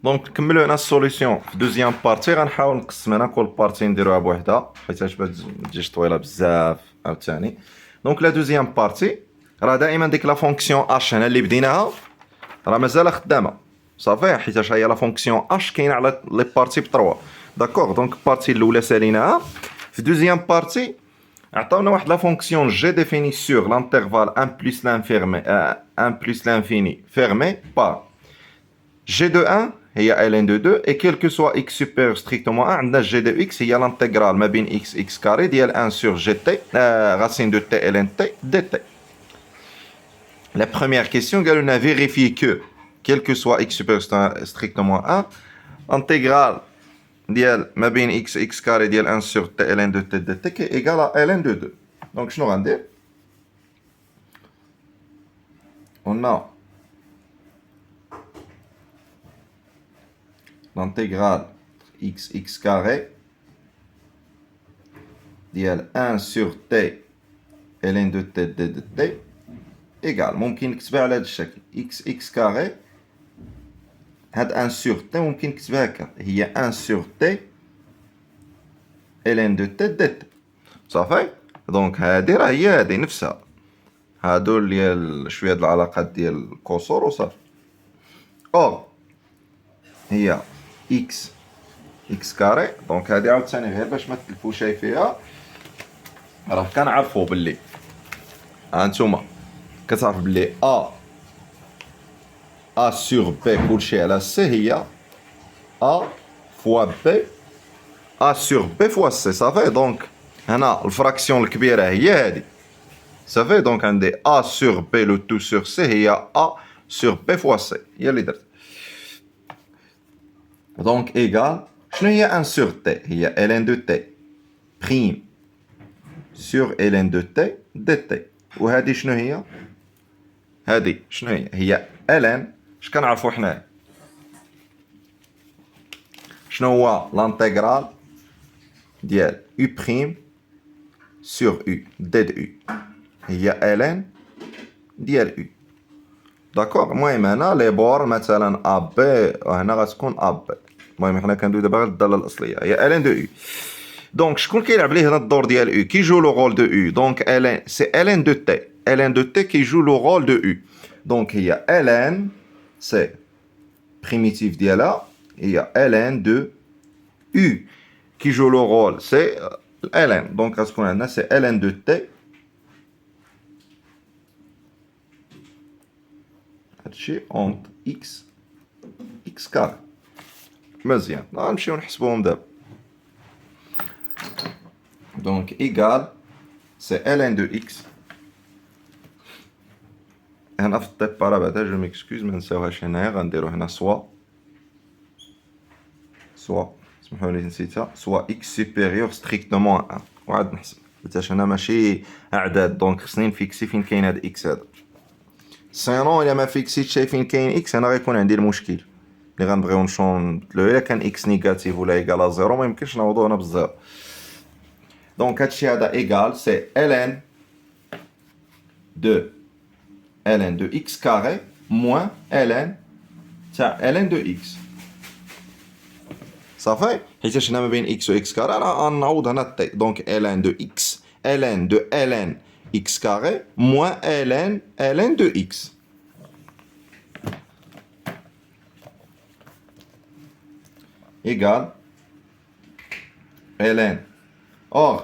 دونك نكملوا هنا السوليسيون في دوزيام بارتي. غنحاول نقسم هنا كل بارتي نديروها بوحدها حيتاش باش ما تجيش طويله بزاف عاوتاني. دونك لا دوزيام بارتي راه دائما ديك لا فونكسيون اش هنا اللي بديناها راه مازال خدامه صافي، حيتاش هي لا فونكسيون اش كاينه على لي بارتي ب3. داكوغ، دونك البارتي الاولى ساليناها. في دوزيام بارتي عطاونا واحد لا فونكسيون جي ديفيني سور لانترفال 1 بلس لانفيرمي 1 بلس لانفيني فيرمي بار جي دو 1 هي ln دو 2 et quel que soit x supérieur strictement 1 عندنا g de x هي l'intégrale ما بين x carré ديال 1 sur gt racine de t ln t dt. La première question قالوا لنا vérifier que quel que soit x supérieur strictement 1 intégrale ديال ما بين x carré ديال 1 sur t ln de t dt qui est égal à ln de 2. Donc شنو غندير؟ on a l'intégrale x carré ديال 1 sur t ln de t dt égal ممكن نكتبها على هذا الشكل x carré هاد 1 sur t ممكن نكتبها هكا هي 1 sur t ln de t dt صافي. دونك هادي راه هي هادي نفسها هادو ديال شويه د العلاقات ديال الكسور وصافي. او هي x كاري. دونك هادي عاوتاني غير باش ما تلفوش فيها راه كنعرفو باللي هانتوما كتعرف باللي ا سور بي كلشي على سي هي ا فوا بي ا سور بي فوا سي صافي. دونك هنا الفراكسيون الكبيره هي هادي صافي. دونك عندي ا سور بي لو تو سور سي هي ا سور بي فوا سي هي اللي درت. دونك ايغال شنو هي 1 سور تي؟ هي ln دو تي بريم سور ln دو تي دي تي. وهادي شنو هي؟ هادي شنو هي ln اش كنعرفو حنا شنو هو لانتيغرال ديال u بريم سور u دي د u هي ln ديال u. داكوغ. المهم هنا لي بور مثلا ا بي وهنا غتكون ا بي. المهم حنا كندوي دابا غير الداله الاصليه هي ln دو u. دونك شكون كيلعب ليه هنا الدور ديال u كي جو لو رول دو u؟ دونك ln سي ln دو تي ln دو تي كي جو لو رول دو u. دونك هي ln سي بريميتيف ديالها هي ln دو u كي جو لو رول سي ln. دونك غتكون عندنا سي ln دو تي هادشي اونت اكس كاري. مزيان غنمشيو نحسبوهم دابا. دونك ايغال سي ln دو اكس هنا في الديبار بعدا جو ميكسكوز ما نساوهاش هنايا غنديرو هنا سوا سمحوا لي نسيتها سوا اكس سوبيريور ستريكتومون 1 وعاد نحسب حيتاش هنا ماشي اعداد. دونك خصني نفيكسي فين كاين هاد اكس هذا سينون الا ما فيكسيتش شي فين كاين اكس انا غيكون عندي المشكل اللي غنبغيو نبدلو. الا كان اكس نيجاتيف ولا ايكال زيرو ما يمكنش نعوضو هنا بالزيرو. دونك هادشي هذا ايكال سي ln دو x carré moins ln تاع ln دو x صافي. حيتاش هنا ما بين x و x كاري راه غنعوض هنا تي. دونك ln دو x ln دو ln x carré moins ln دو x égal ln or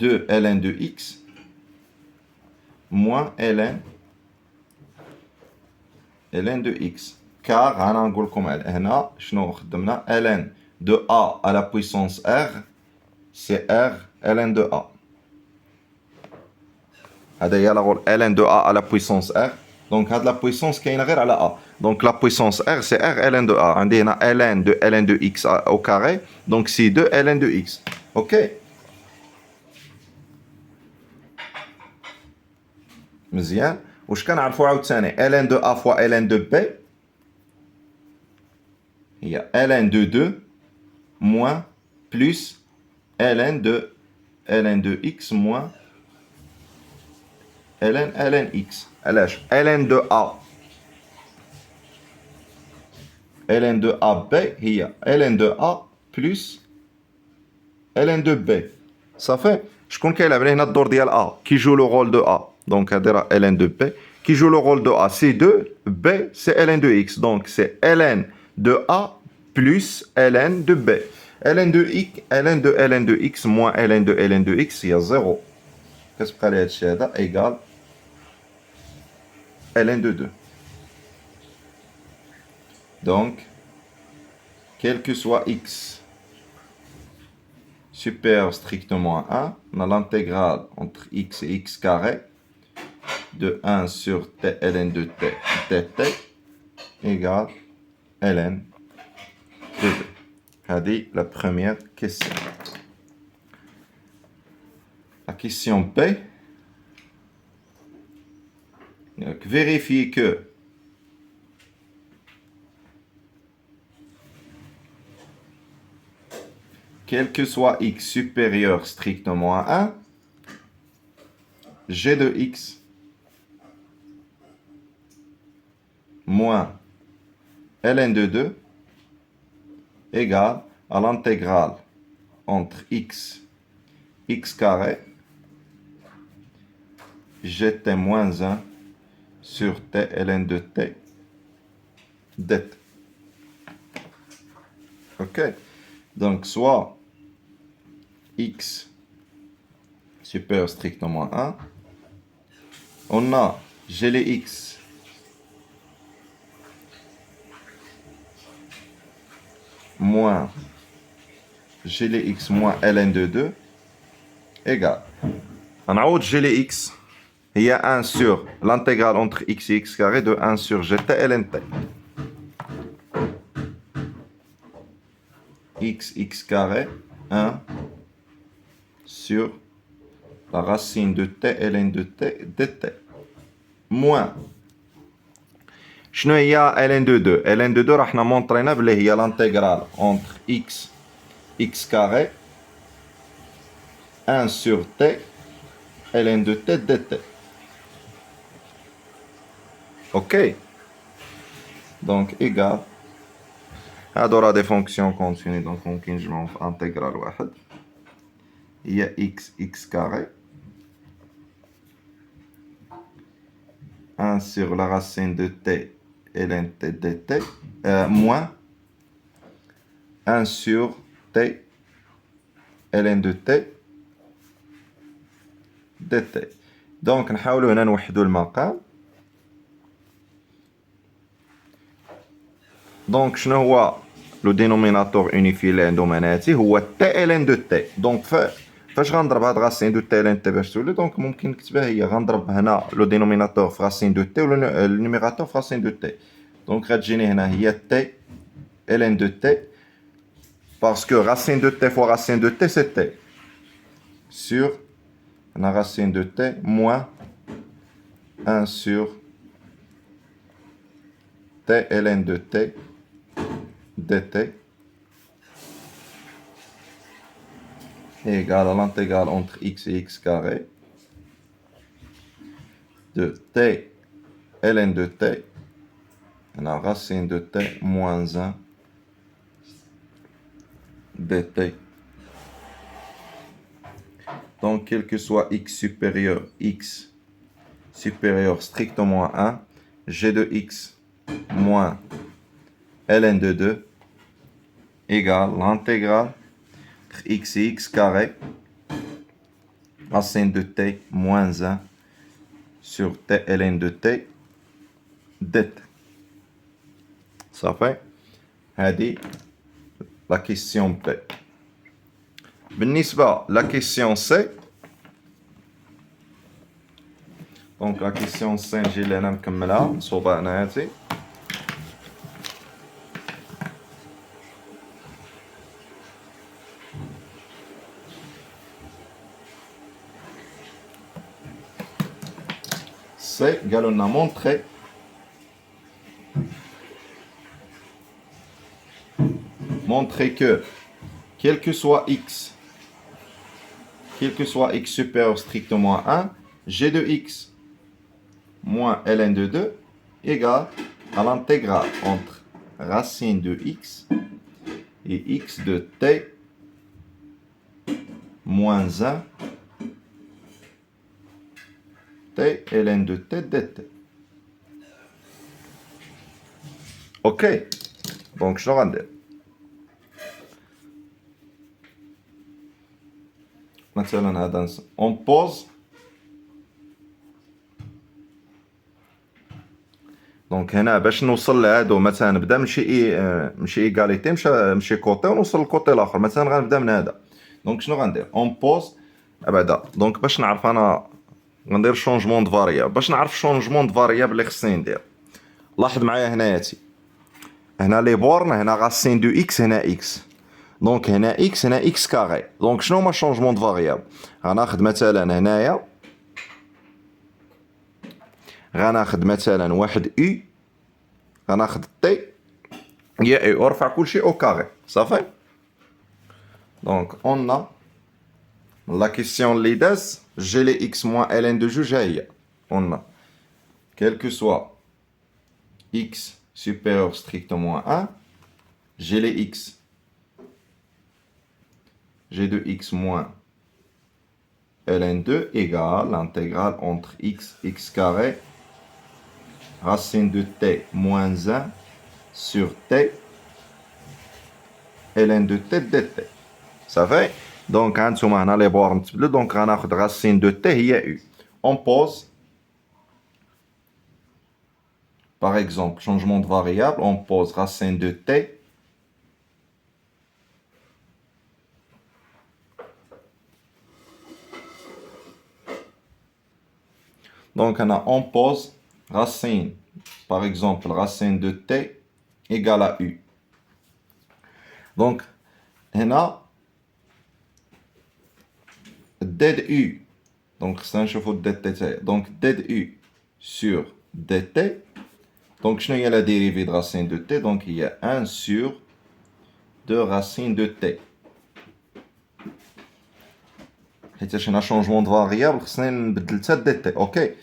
de ln de x moins ln de x car انا نقول لكم هنا شنو خدمنا ln de a à la puissance r c'est r ln de a. هذا هي لا غول ln de a à la puissance r. دونك هاد لا بويسونس كاينه غير على a. دونك لا بويسونس r c'est r ln de a. عندي هنا ln de x au carré donc c'est 2 ln de x. اوكي مزيان. واش كنعرفو عاوتاني ln de a fois ln de b هي ln de 2 moins plus ln de x moins ln x. علاش ln de a ln de AB هي ln de A plus ln de B. صافي شكون كيلعب لي هنا الدور ديال A qui joue le rôle de A. Donc هادي راه ln de B qui joue le rôle de A c'est 2, B c'est ln de X. Donc c'est ln de A plus ln de B. ln de X, ln de X moins ln de X هي 0. كتبقى لي هادشي هذا égal ln de 2. Donc, quel que soit x supérieur strictement à 1, on a l'intégrale entre x et x carré de 1 sur t ln de t dt égale ln de 2. C'est la première question. La question B. Donc, vérifier que quel que soit x supérieur strictement à 1, g de x moins ln de 2 égale à l'intégrale entre x carré gt moins 1 sur t ln de t dt. Ok, donc soit x supérieur strictement à 1, on a g les x moins g les x moins ln de 2 égale. On a g les x, il y a 1 sur l'intégrale entre x et x carré de 1 sur gt ln t. x carré 1 sur la racine de t ln de t dt moins شنو هي ln de 2 ln de 2 راح نمونطرينا بلي هي l'intégrale entre x carré 1 sur t ln de t dt. Ok, donc égal هادو راه دي فونكسيون كونتيني دونك ممكن نجمعهم في انتيغرال واحد هي x carré 1 sur la racine de t ln t dt moins 1 sur t ln de t dt. دونك نحاولوا هنا نوحدوا المقام. دونك شنو هو لو دينوميناتور اونيفي اللي عندهم هناتي هو تي ال ان دو تي. دونك فاش غنضرب هاد راسين دو تي ال ان تي باش تولي دونك ممكن نكتبها هي غنضرب هنا لو دينوميناتور في راسين دو تي ولا النيميراتور في راسين دو تي. دونك غتجيني هنا هي تي ال ان دو تي باسكو راسين دو تي فوا راسين دو تي سي تي sur la racine de t moins 1 sur t ln de t dt est égal à l'intégrale entre x et x carré de t ln de t la racine de t moins 1 dt. Donc, quel que soit x supérieur strictement à 1, g de x moins ln de 2 égale l'intégrale entre x et x carré racine de t moins 1 sur t ln de t dt. Ça fait هذه la question B. بالنسبة la question C. Donc la question C نجي لهنا نكملها نصوبها هنا هاتي. C قالوا لنا montrer que quel que soit x supérieur strictement à 1, g de x moins ln de 2 égale à l'intégrale entre racine de x et x de t moins 1 t ln de t dt. Ok, donc je vais مثلا هذا on pose. دونك هنا باش نوصل لهادو مثلا نبدا ماشي ايغاليتي مشي كوتي ونوصل للكوتي الاخر. مثلا غنبدا من هذا. دونك شنو غندير اون بوز بعدا. دونك باش نعرف انا غندير شونجمون د فاريابل. باش نعرف شونجمون د فاريابل اللي خصني ندير لاحظ معايا هناياتي. هنا لي بورن هنا راسين دو اكس هنا اكس. دونك هنا اكس هنا اكس كاري. دونك شنو هما شونجمون د فاريابل؟ غناخد مثلا هنايا غناخد مثلا واحد او غناخد تي هي اي ورفع كلشي او كاري صافي. دونك اون ا لا كيسيون اللي داز جي لي اكس موان ال ان دو جوج ها هي اون ا quel que soit x supérieur strictement à 1 j'ai les x g de x moins ln2 égale l'intégrale entre x carré racine de t moins 1 sur t ln de t dt. Ça fait donc هانتوما هنا لي بور نتبدلو. دونك غناخد racine de t هي u. On pose par exemple changement de variable. On pose racine de t donc on pose racine par exemple racine de t égale à u. Donc هنا d de u donc خصنا نشوفو d de t. donc d de u sur dt. donc شنو هي la dérivée de racine de t؟ donc il y a 1 sur 2 racine de t. حيتاش هنا changement de variable خصني نبدل حتى dt. اوكي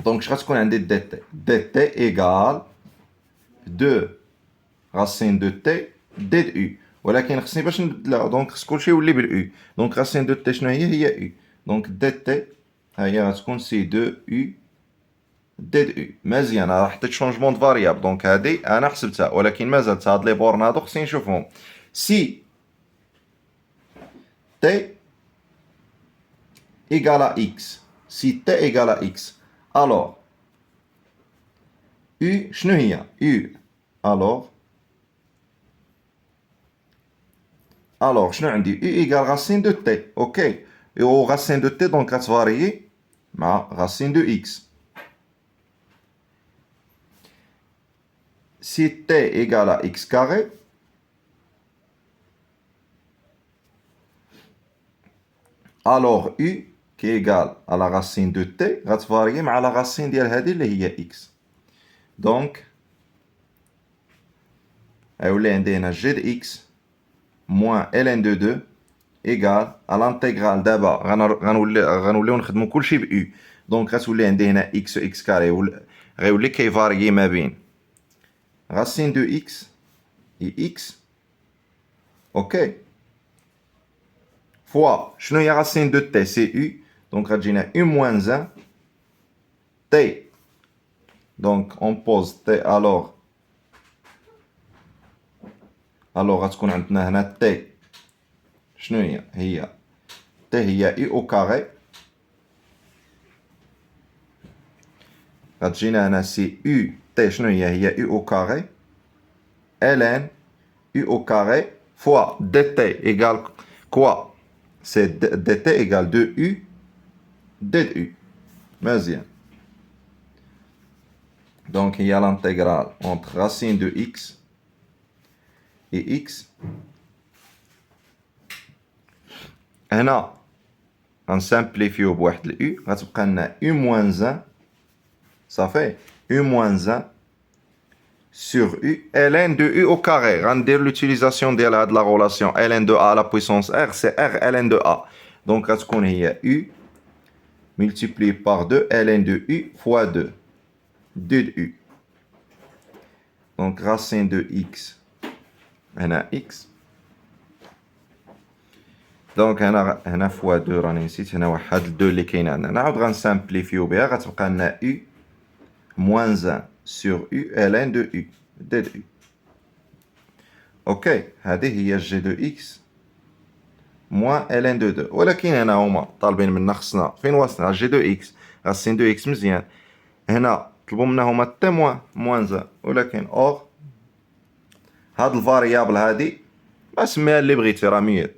دونك اش غتكون عندي dt؟ dt égale 2 racine de t d de u. ولكن خصني باش نبدلها دونك خص كلشي يولي بالاو. دونك راسين دو تي شنو هي او. دونك دي تي ها هي غتكون سي دو او دي دو او. مزيان راه حطيت شونجمون د فاريابل. دونك هادي انا حسبتها ولكن مازالت هاد لي بورن هادو خصني نشوفهم. سي تي ايكال ا اكس سي تي ايكال ا اكس الوغ او شنو هي او الوغ alors شنو عندي u égale racine de t. ok et au racine de t donc غتفاريي مع racine de x. si t égale à x carré alors u qui est égal à la racine de t غتفاريي مع la racine ديال هذه اللي هي x. donc غيولي عندي هنا g de x moins ln de 2 égale à l'intégrale دابا غنوليو نخدمو كلشي ب u. دونك غتولي عندي هنا x كاري غيولي كيفاريي ما بين racine de x et x ok fois شنو هي racine de t c'est u. donc غتجينا u moins 1 t. donc on pose t alors غتكون عندنا هنا t شنو هي t هي u au carré. غتجينا هنا سي u t شنو هي u au carré ln u au carré fois dt égale quoi? c'est dt égale 2u d de u. مزيان. donc il y a l'intégrale entre racine de x et x. هنا غنسامبليفيو بواحد الأو غتبقى لنا u moins 1 صافي u moins 1 sur u ln de u au carré. غندير l'utilisation ديال هاد la relation ln de a à la puissance r c'est r ln de a. donc غتكون هي u multiplié par 2 ln de u fois 2 d de u. Donc racine de x هنا x. دونك هنا فوا 2 راني نسيت هنا واحد 2 اللي كاين عندنا نعاود غنسامبليفيو بها غتبقى لنا u moins 1 sur u ln de u d de u. اوكي هذه هي جي دو اكس موان ln دو 2 ولكن هنا هما طالبين منا خصنا فين واصلين جي دو اكس غاسين دو اكس مزيان هنا طلبوا منا هما تي موان 1 ولكن اور هاد الفاريابل هادي ما سميها اللي بغيتي راه مية.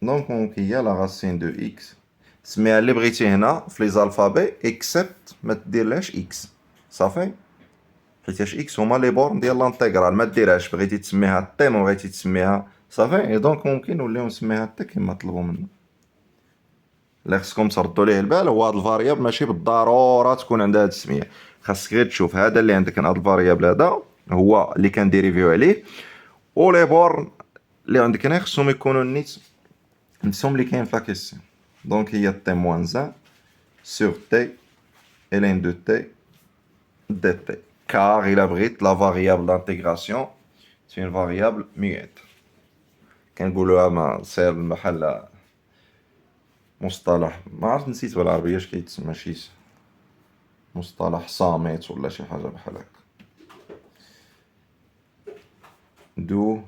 دونك هي لا راسين دو اكس سميها اللي بغيتي هنا في لي زالفابي اكسبت ما ديرلهاش اكس صافي حيتاش اكس هما لي بورن ديال لانتيغرال ما ديرهاش بغيتي تسميها تي ما بغيتي تسميها صافي اي دونك ممكن نوليو نسميها تي كيما طلبوا منا. اللي خصكم تردوا ليه البال هو هاد الفاريابل ماشي بالضروره تكون عندها هاد السميه خاصك غير تشوف هذا اللي عندك هاد الفاريابل هذا هو اللي كنديريفيو عليه و لي بورن اللي عندك هنا خصهم يكونوا نيت نفسهم اللي كاين في لا كيسيون. دونك هي تي موان 1 sur t ln de t dt car il abrite la variable d'intégration c'est une variable muette. كنقولوها ما سير المحل مصطلح ما عرفت نسيت بالعربية اش كيتسمى شي مصطلح صامت ولا شي حاجة بحال هكا. دو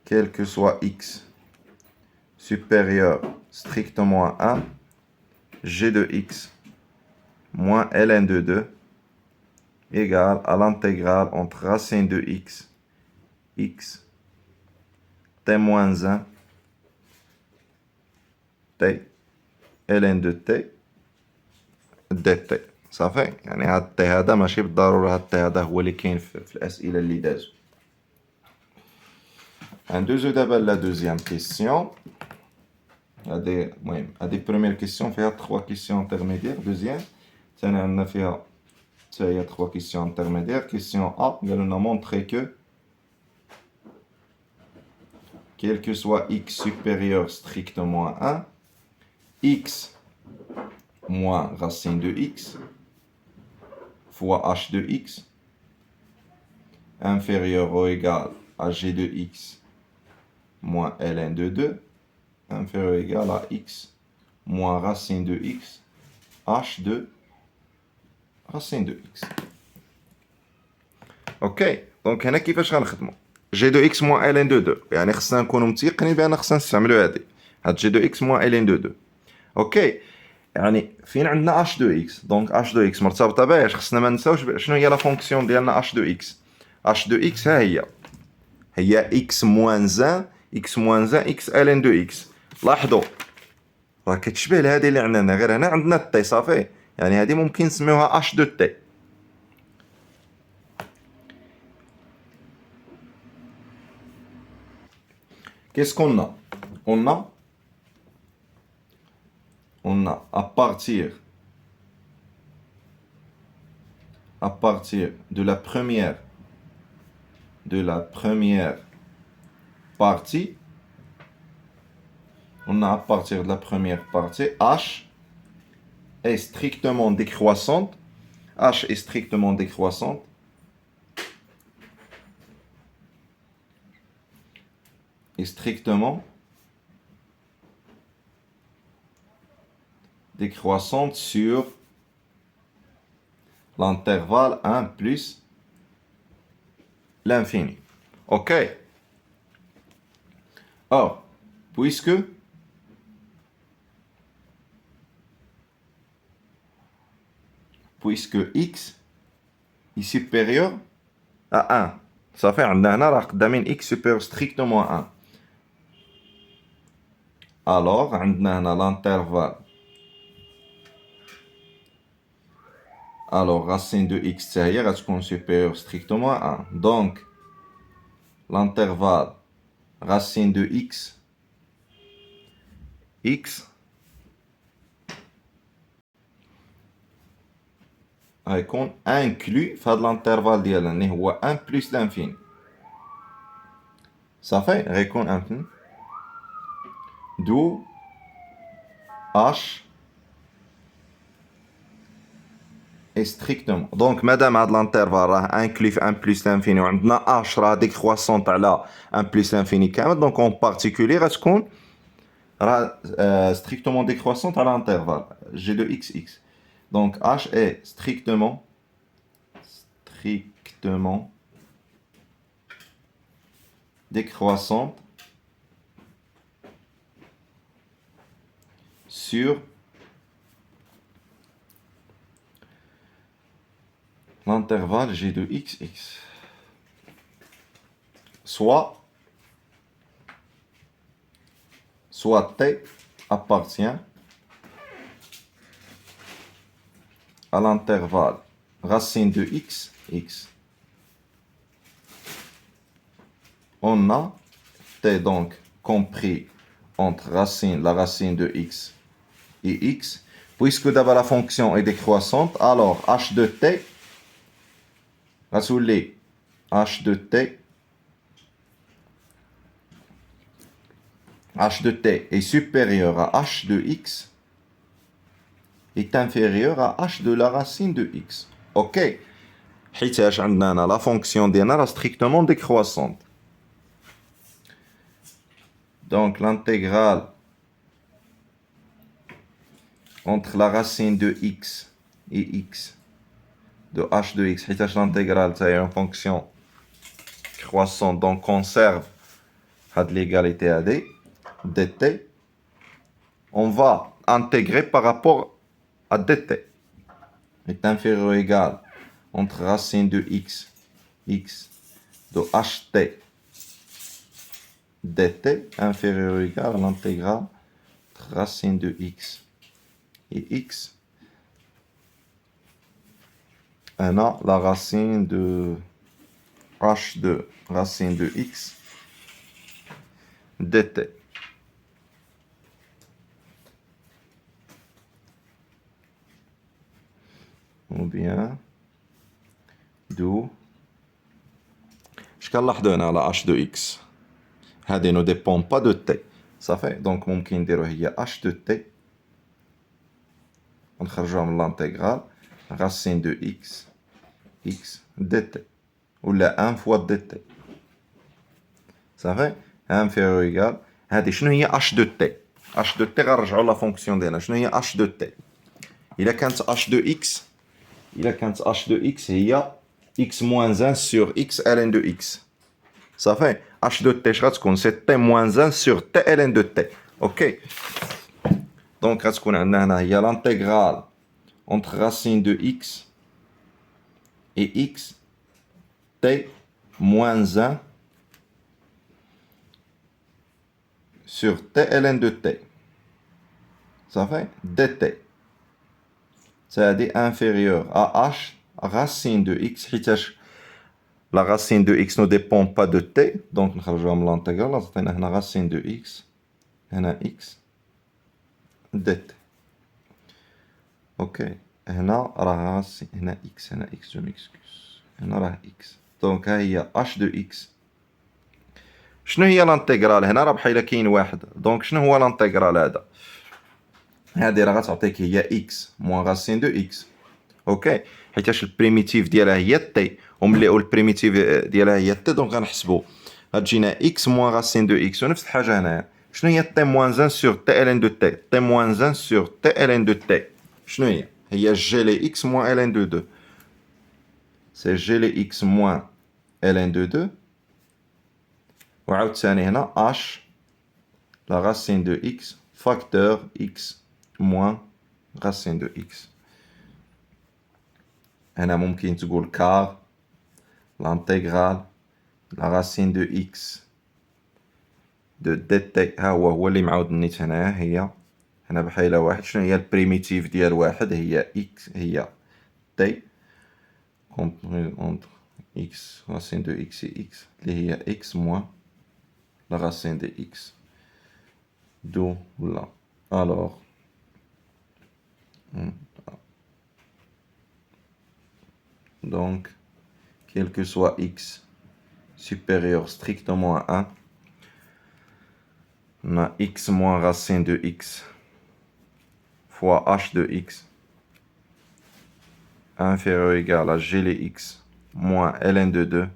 quel que soit x supérieur strictement à 1 g de x moins ln de 2 égale à l'intégrale entre racine de x t moins 1 t ln de t dt صافي يعني هاد التي هذا ماشي بالضرورة هاد التي هذا هو اللي كاين في الأسئلة اللي دازو. ندوزو دابا لا دوزيام كيسيون هادي المهم هادي بروميير كيسيون فيها 3 كيسيون انترميديير دوزيام ثاني عندنا فيها حتى هي 3 كيسيون انترميديير. كيسيون ا قالولنا مونطري كو quel que soit x supérieur strictement à 1 x moins racine de x fois h de x inférieur ou égal à g de x moins ln de 2 inférieur ou égal à x moins racine de x h de racine de x. اوكي دونك هنا كيفاش غنخدمو جي دو اكس موان ال ان دو 2 يعني خصنا نكونوا متيقنين بان خصنا نستعملوا هاد جي دو اكس موان ال ان دو 2 اوكي يعني فين عندنا اش دو اكس دونك اش دو اكس مرتبطه باش خصنا ما نساوش شنو هي لا فونكسيون ديالنا اش دو اكس. اش دو اكس ها هي اكس موان 1 اكس موان 1 اكس ال ان دو اكس. لاحظوا راه كتشبه لهادي اللي عندنا غير هنا عندنا التي صافي يعني هادي ممكن نسميوها اش دو تي. Qu'est-ce qu'on a? On a à partir de la première partie, on a à partir de la première partie h est strictement décroissante. H est strictement décroissante. Est strictement décroissante sur l'intervalle 1 plus l'infini. Ok. Or, puisque x est supérieur à 1 ça fait عندنا راه قدامين x supérieur strictement à 1 alors عندنا هنا l'intervalle alors racine de x حتى هي غتكون supérieur strictement à 1 donc l'intervalle racine de x غيكون inclus في هاد l'intervalle ديالنا اللي هو 1 plus l'infini صافي غيكون infini d'où h est strictement. Donc, madame a de l'intervalle inclus 1 plus l'infini, on a h rah décroissante à la 1 plus l'infini. Donc, en particulier, est-ce qu'on strictement décroissante à l'intervalle g de xx. Donc, h est strictement décroissante sur l'intervalle g de xx. Soit t appartient à l'intervalle racine de x, x. On a t donc compris entre la racine de x et x. Puisque d'abord la fonction est décroissante, alors h de t, h de t est supérieur à h de x est inférieur à h de la racine de x. Ok. حيتاش عندنا la fonction ديالنا strictement décroissante. Donc l'intégrale entre la racine de x et x de h de x, حيتاش l'intégrale c'est une fonction croissante, donc conserve l'égalité à d, dt, on va intégrer par rapport à dt est inférieur ou égal entre racine de x de ht dt inférieur ou égal à l'intégrale entre racine de x et x. On a la racine de h de racine de x dt. Ou bien d'où je كنلاحظوا هنا على h de x هذه ne dépend pas de t. Ça fait donc ممكن نديرو هي h de t ونخرجوها من l'intégrale racine de x dt ولا 1 fois dt. Ça fait inférieur ou égal هذه شنو هي h de t. h de t غنرجعوا لا فونكسيون ديالنا شنو هي h de t. إلا كانت h de x هي x moins 1 sur x ln de x. Ça fait h de t c'est t moins 1 sur t ln de t. Ok. Donc غتكون عندنا هنا هي l'intégrale entre racine de x et x t moins 1 sur t ln de t. Ça fait dt. C'est-à-dire inférieur à h racine de x. La racine de x ne dépend pas de t. Donc, nous allons l'intégrale. On a la racine de x. On a x dt. Ok. On a racine. On a x. On a x. Je m'excuse. On a x. Donc, il y a h de x. شنو هي الانتجرال هنا راه بحال كاين واحد. دونك شنو هو الانتجرال هذا؟ هذه راه غتعطيك هي x موان راسين دو x. اوكي حيتاش البريميتيف ديالها هي تي وملي البريميتيف ديالها هي تي دونك غنحسبوا غتجينا x موان راسين دو x ونفس الحاجه هنايا. شنو هي تي موان 1 سور تي ال ان دو تي؟ تي موان 1 سور تي ال ان دو تي شنو هي؟ هي جي لي x موان ال ان دو 2. سي جي لي x موان ال ان دو 2 وعاوتاني هنا h la racine de x facteur x moins racine de x. هنا ممكن تقول car l'intégrale la racine de x de dt ها هو اللي معاود نيت هنايا هي هنا بحاله واحد. شنو هي البريميتيف ديال واحد؟ هي x هي t compris entre x racine de x et x اللي هي x moins la racine de x. D'où là. Alors, donc, quel que soit x supérieur strictement à 1, on a x moins racine de x fois h de x inférieur ou égal à g les x moins ln de 2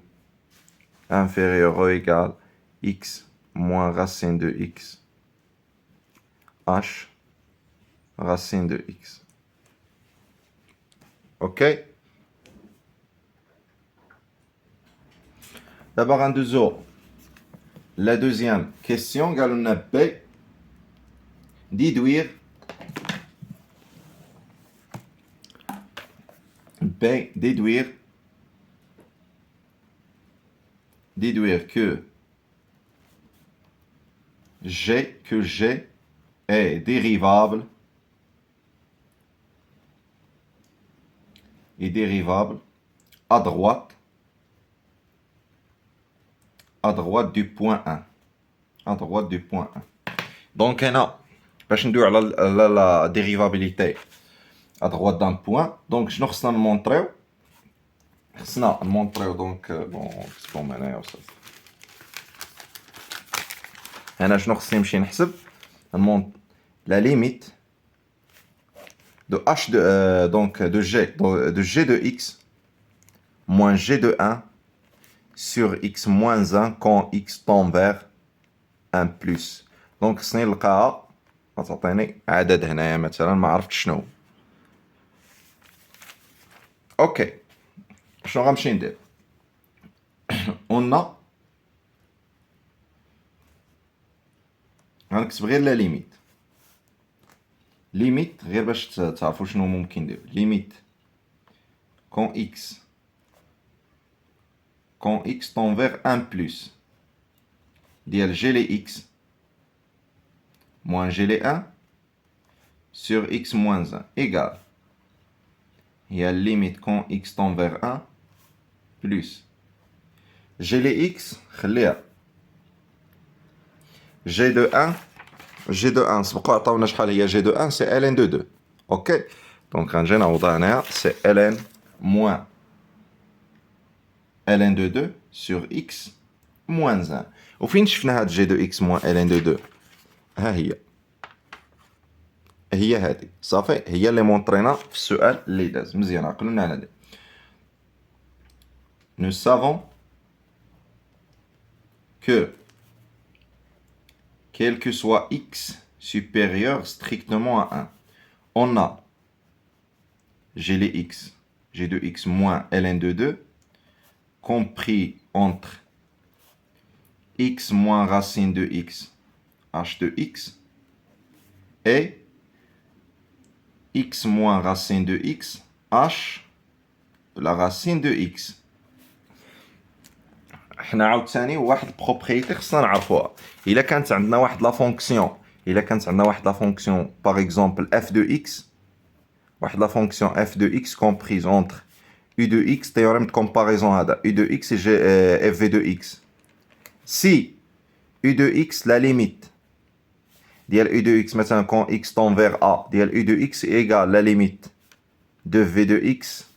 inférieur ou égal x moins racine de x h racine de x. Ok? D'abord, un la deuxième question, galonna B, déduire que G est dérivable à droite du point 1. À droite du point 1. Donc, باش ندوي على la dérivabilité à droite d'un point. Donc, je vais montrer. Donc, bon, c'est bon maintenant. هنا شنو خصني نمشي نحسب la limite de h de donc de g de x moins g de 1 sur x moins 1 quand x tend vers 1 plus. Donc خصني نلقاها غتعطيني عدد هنايا مثلا ما عرفتش شنو. اوكي شنو غنمشي ندير؟ غنكتب غير لا ليميت غير باش تعرفوا شنو ممكن ندير. ليميت quand x tend vers 1 plus ديال g les x moins g les 1 sur x moins 1 égale il y a limite quand x tend vers 1 plus g les x خليها g de 1 سبقوا عطاونا شحال هي g de 1 c'est ln de 2 ok donc غنجي نعوضها هنايا c'est ln moins ln de 2 sur x moins 1 وفين شفنا هاد g de x moins ln de 2 ها هي هذه صافي هي اللي مونطرينا في السؤال اللي داز مزيان عقلوا لنا على هذا. Nous savons que quel que soit x supérieur strictement à 1, on a g les x, g de x moins ln de 2, compris entre x moins racine de x, h de x, et x moins racine de x, h de la racine de x. حنا عاوتاني واحد البروبريتي خصنا نعرفوها. الا كانت عندنا واحد لا فونكسيون باغ اكزومبل f de x واحد لا فونكسيون f de x comprise entre u de x théorème de comparaison هذا u de x et f de x. Si u de x la limite ديال u de x مثلا quand x tend vers a ديال u de x est égale la limite de v de x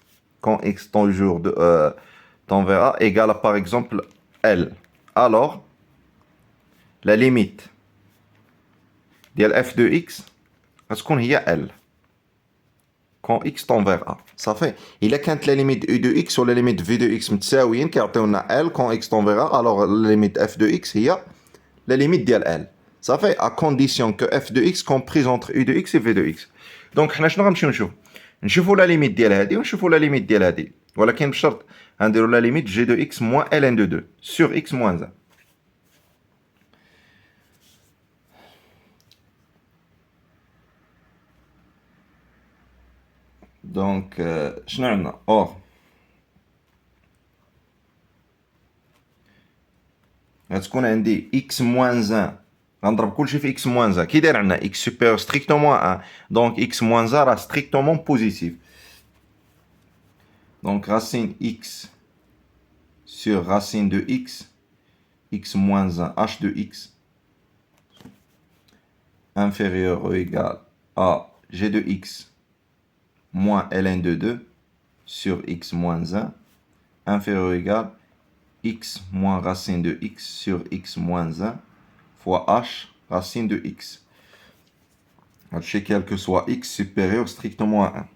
quand x tend vers a égale à par exemple L. Alors, la limite de f de x, est-ce qu'on y a L quand x tend vers A. Ça fait, il a quand la limite u de x ou la limite v de x متساويين كيعطيونا L quand x tend vers A, alors la limite f de x هي la limite ديال L. Ça fait à condition que f de x comprise entre u de x et v de x. Donc حنا شنو غنمشيو نشوفوا la limite ديال هذه ونشوفوا la limite ديال هذه. ولكن بشرط غنديروا la limite g de x moins ln de 2 sur x moins 1. Donc شنو عندنا or غتكون عندي x moins 1 غنضرب كلشي في x moins 1 كي داير عندنا x supérieur strictement à 1 donc x moins 1 راه strictement positif. Donc racine x sur racine de x moins 1 h de x inférieur ou égal à g de x moins ln de 2 sur x moins 1 inférieur ou égal x moins racine de x sur x moins 1 fois h racine de x. Chez quel que soit x supérieur strictement à 1.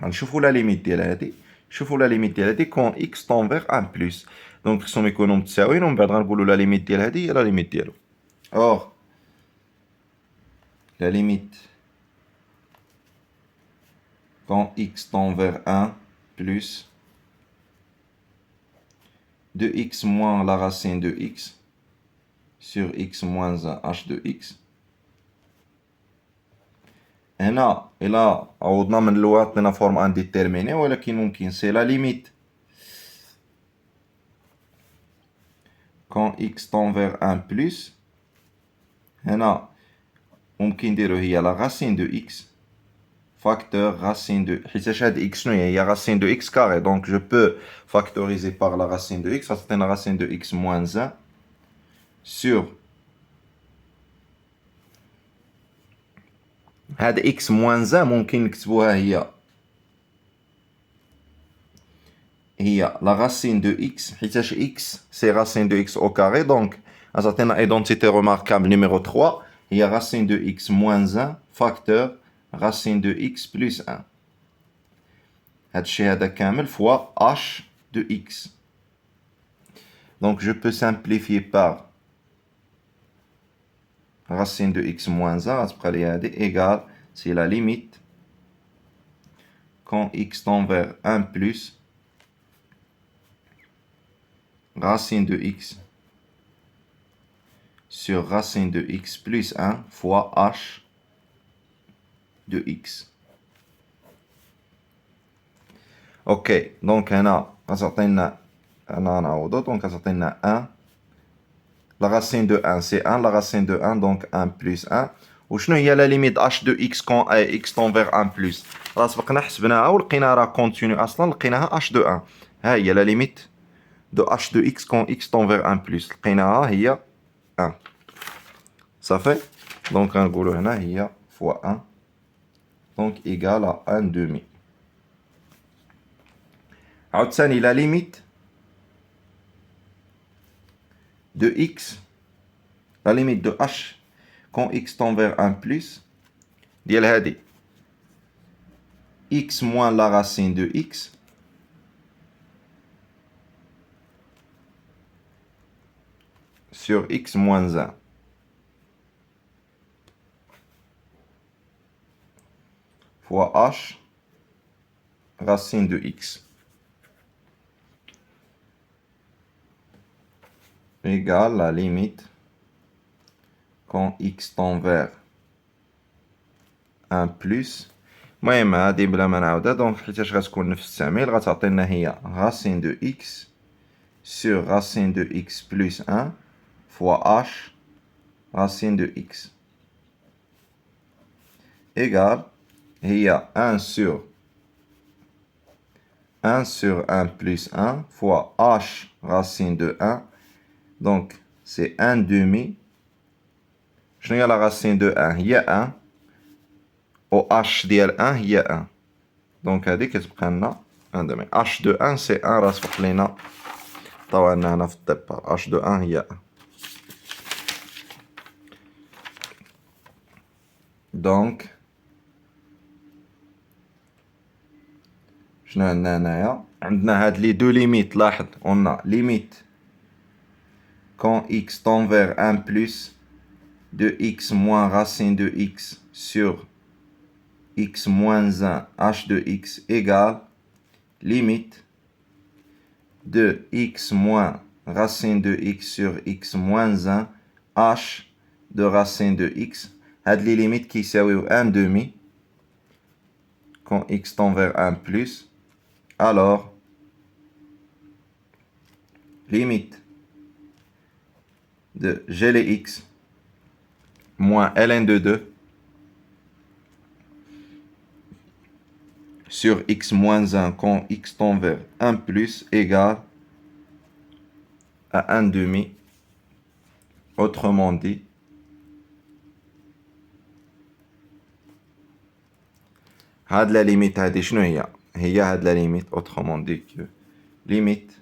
غنشوفوا لا ليميت ديال هادي شوفوا لا ليميت ديال هادي كون x طون فيغ 1 بلس دونك خصهم يكونوا متساويين ومن بعد غنقولوا لا ليميت ديال هادي هي لا ليميت ديالو اور لا ليميت quand x tend vers 1 plus 2x moins la racine de x sur x moins 1 h de x. هنا إلا عوضنا من الأول عطينا فورم انديتيرميني ولكن ممكن سي لا ليميت quand x tend vers 1 plus هنا ممكن نديرو هي la racine de x facteur racine de حيتاش هاد x شنو هي racine de x carré donc je peux factoriser par la racine de x عطينا racine de x moins 1 sur هاد x moins 1 ممكن نكتبوها هي la racine de x حيتاش x c'est racine de x au carré donc عطينا identité remarquable numéro 3 هي racine de x moins 1 facteur racine de x plus 1 هادشي هذا كامل fois h de x donc je peux simplifier par racine de x moins 1 غتبقى لي هادي égale c'est la limite quand x tend vers 1 plus racine de x sur racine de x plus 1 fois h de x. Ok, donc هنا غتعطينا هنا نعوضو donc غتعطينا 1 la racine de 1 c'est 1 la racine de 1 donc 1 plus 1 وشنو هي la limite h de x quand x tend vers 1 plus راه سبقنا حسبناها ولقينا راه كونتينيو اصلا لقيناها h de 1 ها هي la limite de h de x quand x tend vers 1 plus لقيناها هي 1 صافي دونك غنقولو هنا هي fois 1 donc égal à 1 demi عاوتاني la limite de x la limite de h quand x tend vers 1 plus ديال هادي x moins la racine de x sur x moins 1 fois h racine de x égale la limite quand x tend vers 1 plus المهم هادي بلا ما نعاودها دونك حيتاش غتكون نفس التعميل غتعطينا هي racine de x sur racine de x plus 1 fois h racine de x égale هي 1 sur 1 plus 1 fois h racine de 1 donc c'est 1 demi شنو هي la racine de 1 هي 1 و h ديال 1 هي 1 دونك هادي كتبقى لنا 1 demi h de 1 c'est 1 راه سبق لينا عطاوها لنا هنا في الديبار h de 1 هي 1 دونك شنو عندنا هنايا عندنا هاد لي دو ليميت لاحظ قلنا ليميت quand x tend vers 1 plus de x moins racine de x sur x moins 1 h de x égale limite de x moins racine de x sur x moins 1 h de racine de x هاد لي ليميت كيساويو 1 demi quand x tend vers 1 plus alors limite de g les x moins ln de 2 sur x moins 1 quand x tend vers 1 plus égale à 1 demi. Autrement dit, هاد la limite هادي شنو هي هاد la limite autrement dit que limite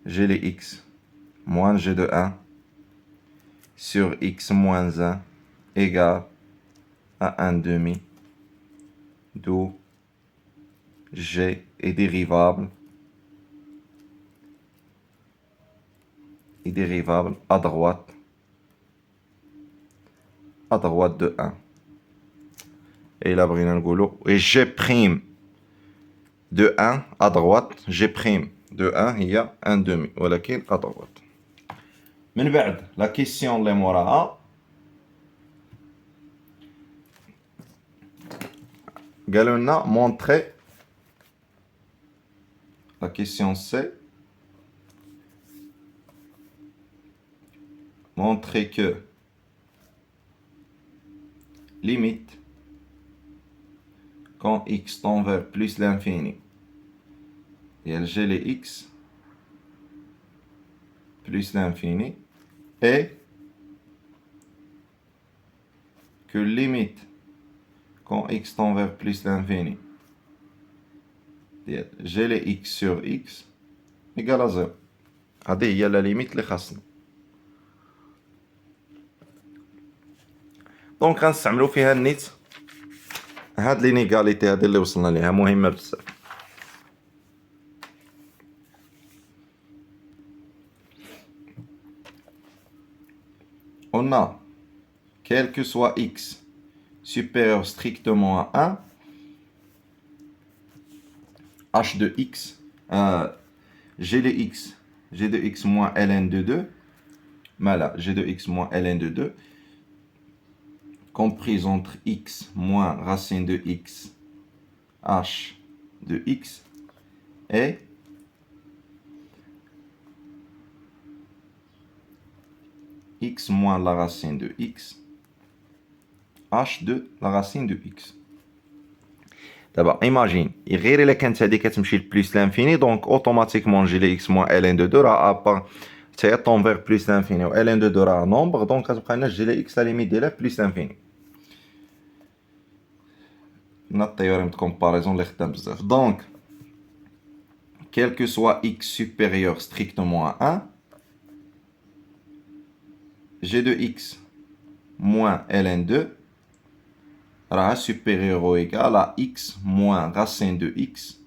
g les x moins g de 1 sur x moins 1 égale à 1 demi d'où G est dérivable à droite de 1. Et là, et G' de 1 à droite, G' de 1, il y a 1 demi. Voilà qui est à droite. من بعد la question اللي موراها قالوا لنا montrer la question C montrer que limite quand x tend vers plus l'infini et G les x plus l'infini et que limite quand x tend vers plus l'infini G les x sur x égale à 0. هذه هي la limite اللي خاصنا. دونك غنستعملو فيها النيت هاد لينيغاليتي هادي اللي وصلنا ليها مهمة بزاف. On a, quel que soit x supérieur strictement à 1, h de x, g de x moins ln de 2, voilà, g de x moins ln de 2, comprise entre x moins racine de x, h de x, et x moins la racine de x, h de la racine de x. D'abord, imagine, غير إلا كانت هذه كتمشي لبليس لانفيني دونك اوتوماتيكمون جي لي اكس موان ال ان دو دو راه ابار حتى طون فيغ بليس لانفيني و ال ان دو دو راه نومبر دونك كتبقى لنا جي لي اكس لا ليميت ديالها بليس لانفيني. قلنا التيوريم دو كومباريزون اللي خدام بزاف. دونك quel que soit x supérieur strictement à 1, g de x moins ln2 sera supérieur ou égal à x moins racine de x,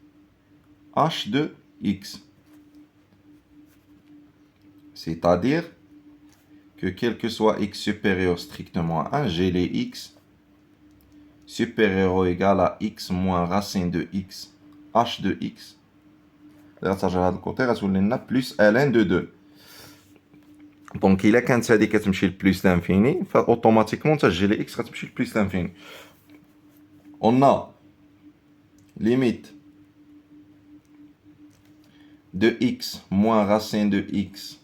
h de x. C'est-à-dire que quel que soit x supérieur strictement à 1, g les x supérieur ou égal à x moins racine de x, h de x. غترجع هذا الكوتي غتولي لنا بلس ln de 2. دونك الا كانت هذه كتمشي لبلس لانفيني فاوتوماتيكمون حتى جي لي اكس غتمشي لبلس لانفيني. On a limite de x moins racine de x,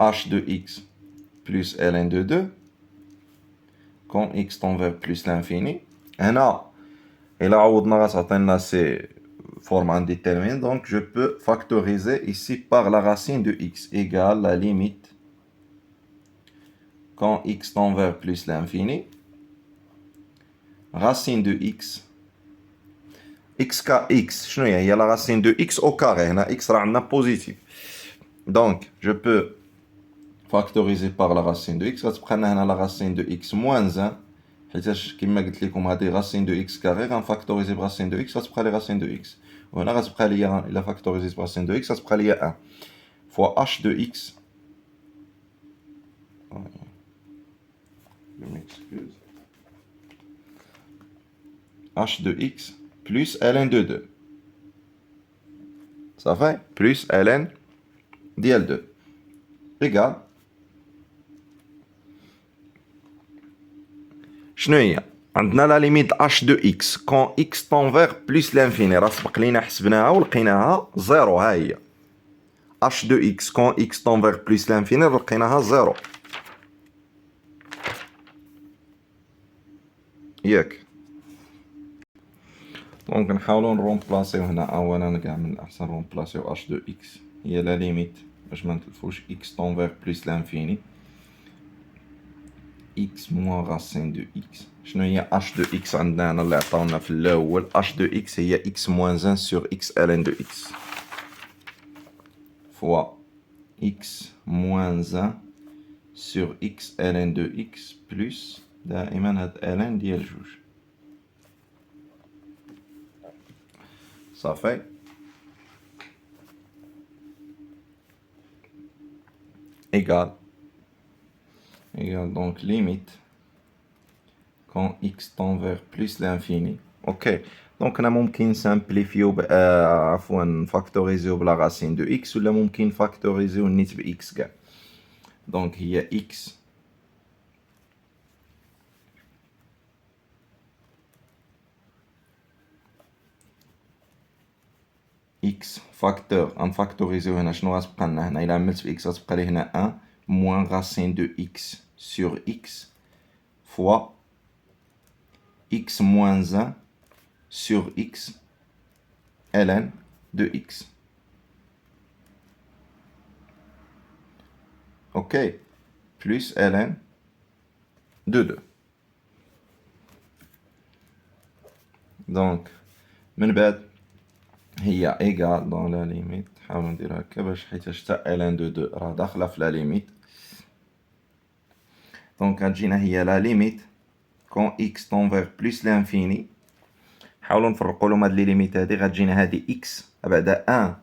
h de x plus ln de 2 quand x tend vers plus l'infini. هنا إلا عوضنا غتعطينا سي forme indéterminée, donc je peux factoriser ici par la racine de x égale la limite quand x tend vers plus l'infini, racine de x, x k x, شنو هي la racine de x au carré, هنا x راه عندنا positif, donc je peux factoriser par la racine de x, غتبقى لنا هنا la racine de x moins 1, حيتاش كما قلت لكم هذه racine de x carré غنفاكتوريزي ب racine de x غتبقى لي racine de x. وهنا غتبقى ليا إلا فاكتوريزيت ب racine de x غتبقى ليا 1 fois h de x. Je m'excuse. h de x plus ln de 2. Ça fait plus ln dl 2 égale شنو هي؟ عندنا لا ليميت h de x quand x tend vers plus l'infini راه سبق لينا حسبناها ولقيناها زيرو. ها هي h de x quand x tend vers plus l'infini لقيناها زيرو ياك. دونك نحاولو نرومبلاسيو هنا اولا كاع من الاحسن نرومبلاسيو h de x هي لا ليميت باش ما نتلفوش x tend vers plus l'infini x moins racine de x. شنو هي h de x عندنا هنا اللي عطاونا في الاول؟ h de x هي x moins 1 sur x ln de x fois x moins 1 sur x ln de x plus دائما هاد ln ديال جوج Ça fait égal donc limite quand x tend vers plus l'infini. Ok, donc on ممكن simplifier عفوا factoriser بلا racine de x ولا ممكن factoriser ونيت ب x كاع. donc هي x x facteur غنفاكتوريزيو هنا شنو غتبقى لنا هنا؟ الا عملت ب x غتبقى لي هنا 1 moins racine de x sur x fois x moins 1 sur x ln de x. Ok, plus ln de 2. donc من بعد هي égal dans la limite نحاولو نديرها هكا باش حيتاش تا ln de 2 راه داخلة في la limite. donc غتجينا هي la limite quand x tend vers plus l'infini. نحاولو نفرقو لهم هاد لي ليميت هادي. غتجينا هادي x بعدا 1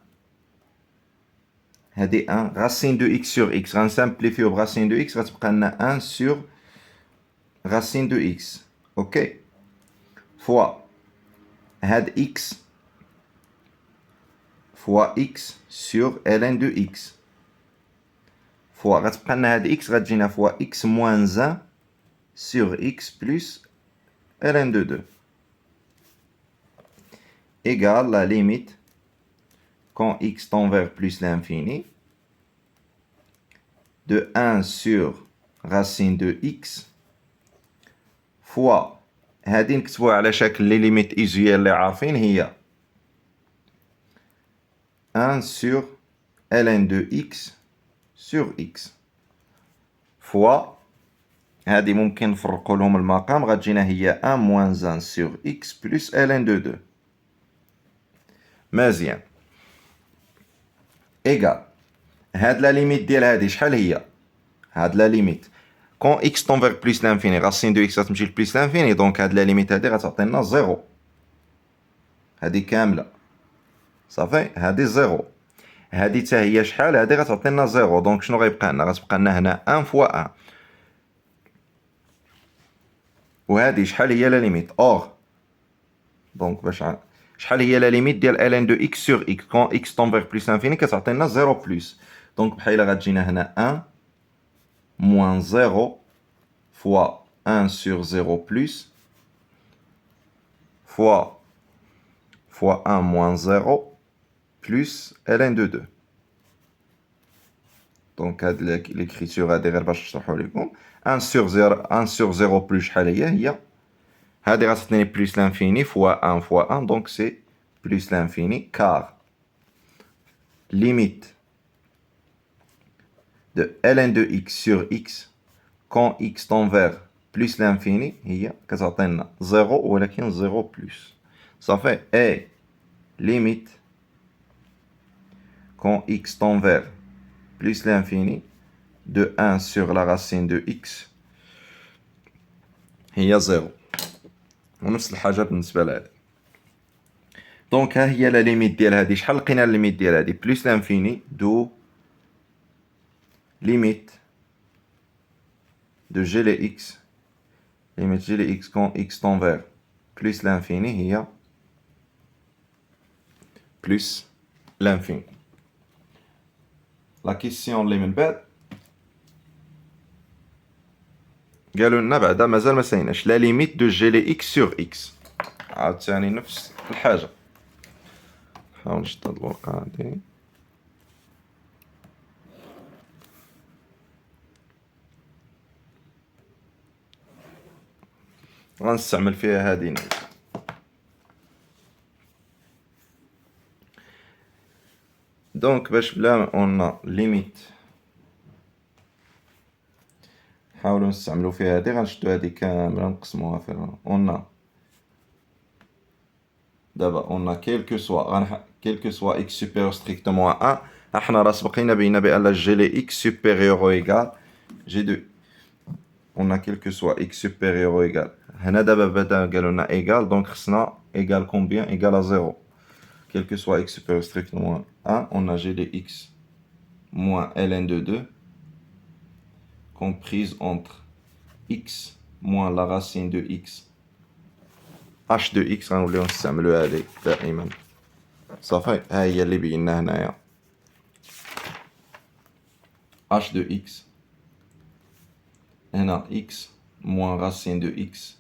هادي 1 racine de x sur x غنسامبليفيو ب racine de x غتبقى لنا 1 sur racine de x. ok fois هاد x fois x sur ln de x fois غتبقى لنا هاد x غتجينا fois x moins 1 sur x plus ln de 2 égale la limite quand x tend vers plus l'infini de 1 sur racine de x fois هادي نكتبوها على شكل لي ليميت ايزيال اللي عارفين هي 1 sur ln de x sur x fois هادي ممكن نفرقو لهم المقام غتجينا هي 1 moins 1 sur x plus ln de 2 مزيان égal هاد لا ليميت ديال هادي شحال هي؟ هاد لا ليميت quand x tend vers plus l'infini racine de x غتمشي ل plus l'infini donc هاد لا ليميت هادي غتعطينا زيرو. هادي كاملة صافي هادي زيرو. هادي تا هي شحال؟ هادي غتعطينا زيرو. دونك شنو غيبقى لنا؟ غتبقى لنا هنا 1 فوا 1 وهادي شحال هي لا ليميت اور دونك باش شحال هي لا ليميت ديال ln de x sur x quand x tend vers plus l'infini كتعطينا 0 بلس. دونك بحال غتجينا هنا 1 moins 0 fois 1 sur 0 plus fois 1 moins 0 plus ln de 2. دونك هاد l'écriture هادي غير باش نشرحو لكم 1 sur 0 plus شحال هي هادي غتعطيني plus l'infini fois 1 fois 1 donc c'est plus l'infini car limite de ln de x sur x quand x tend vers plus l'infini هي كتعطينا 0 ولكن 0 plus. Ça fait et limite quand x tend vers plus l'infini de 1 sur la racine de x هي 0 ونفس الحاجة بالنسبة لهادي. دونك ها هي لا ليميت ديال هادي. شحال لقينا الليميت ديال هادي؟ بلوس لانفيني دو ليميت دو جي لي اكس ليميت جي لي اكس كون اكس تون فير بلوس لانفيني هي بلوس لانفيني. لا كيسيون اللي من بعد قالوا لنا بعدا مازال ما سايناش لا ليميت دو جي لي اكس سور اكس. عاوتاني نفس الحاجة. نحاول نشد هاد الورقة هادي. غنستعمل فيها هادي نيت. دونك باش بلا اون ليميت نحاولو نستعملو فيها هادي. غنشدو هادي كاملة نقسموها فيها. اون دابا اون كيلكو سوا كيلكو سوا اكس سوبيريور ستريكتومون ا 1 حنا راه سبقينا بينا بان جي لي اكس سوبيريور او ايكال جي دو اون كيلكو سوا اكس سوبيريور او ايكال. هنا دابا بدا قالوا لنا ايكال دونك خصنا ايكال كومبيان ايكال ا زيرو. quel que soit x supérieur strict moins 1, on a g de x moins ln de 2 comprise entre x moins la racine de x h de x غنوليو نستعملو هادي دائما صافي ها هي اللي بينا هنايا h de x هنا x moins racine de x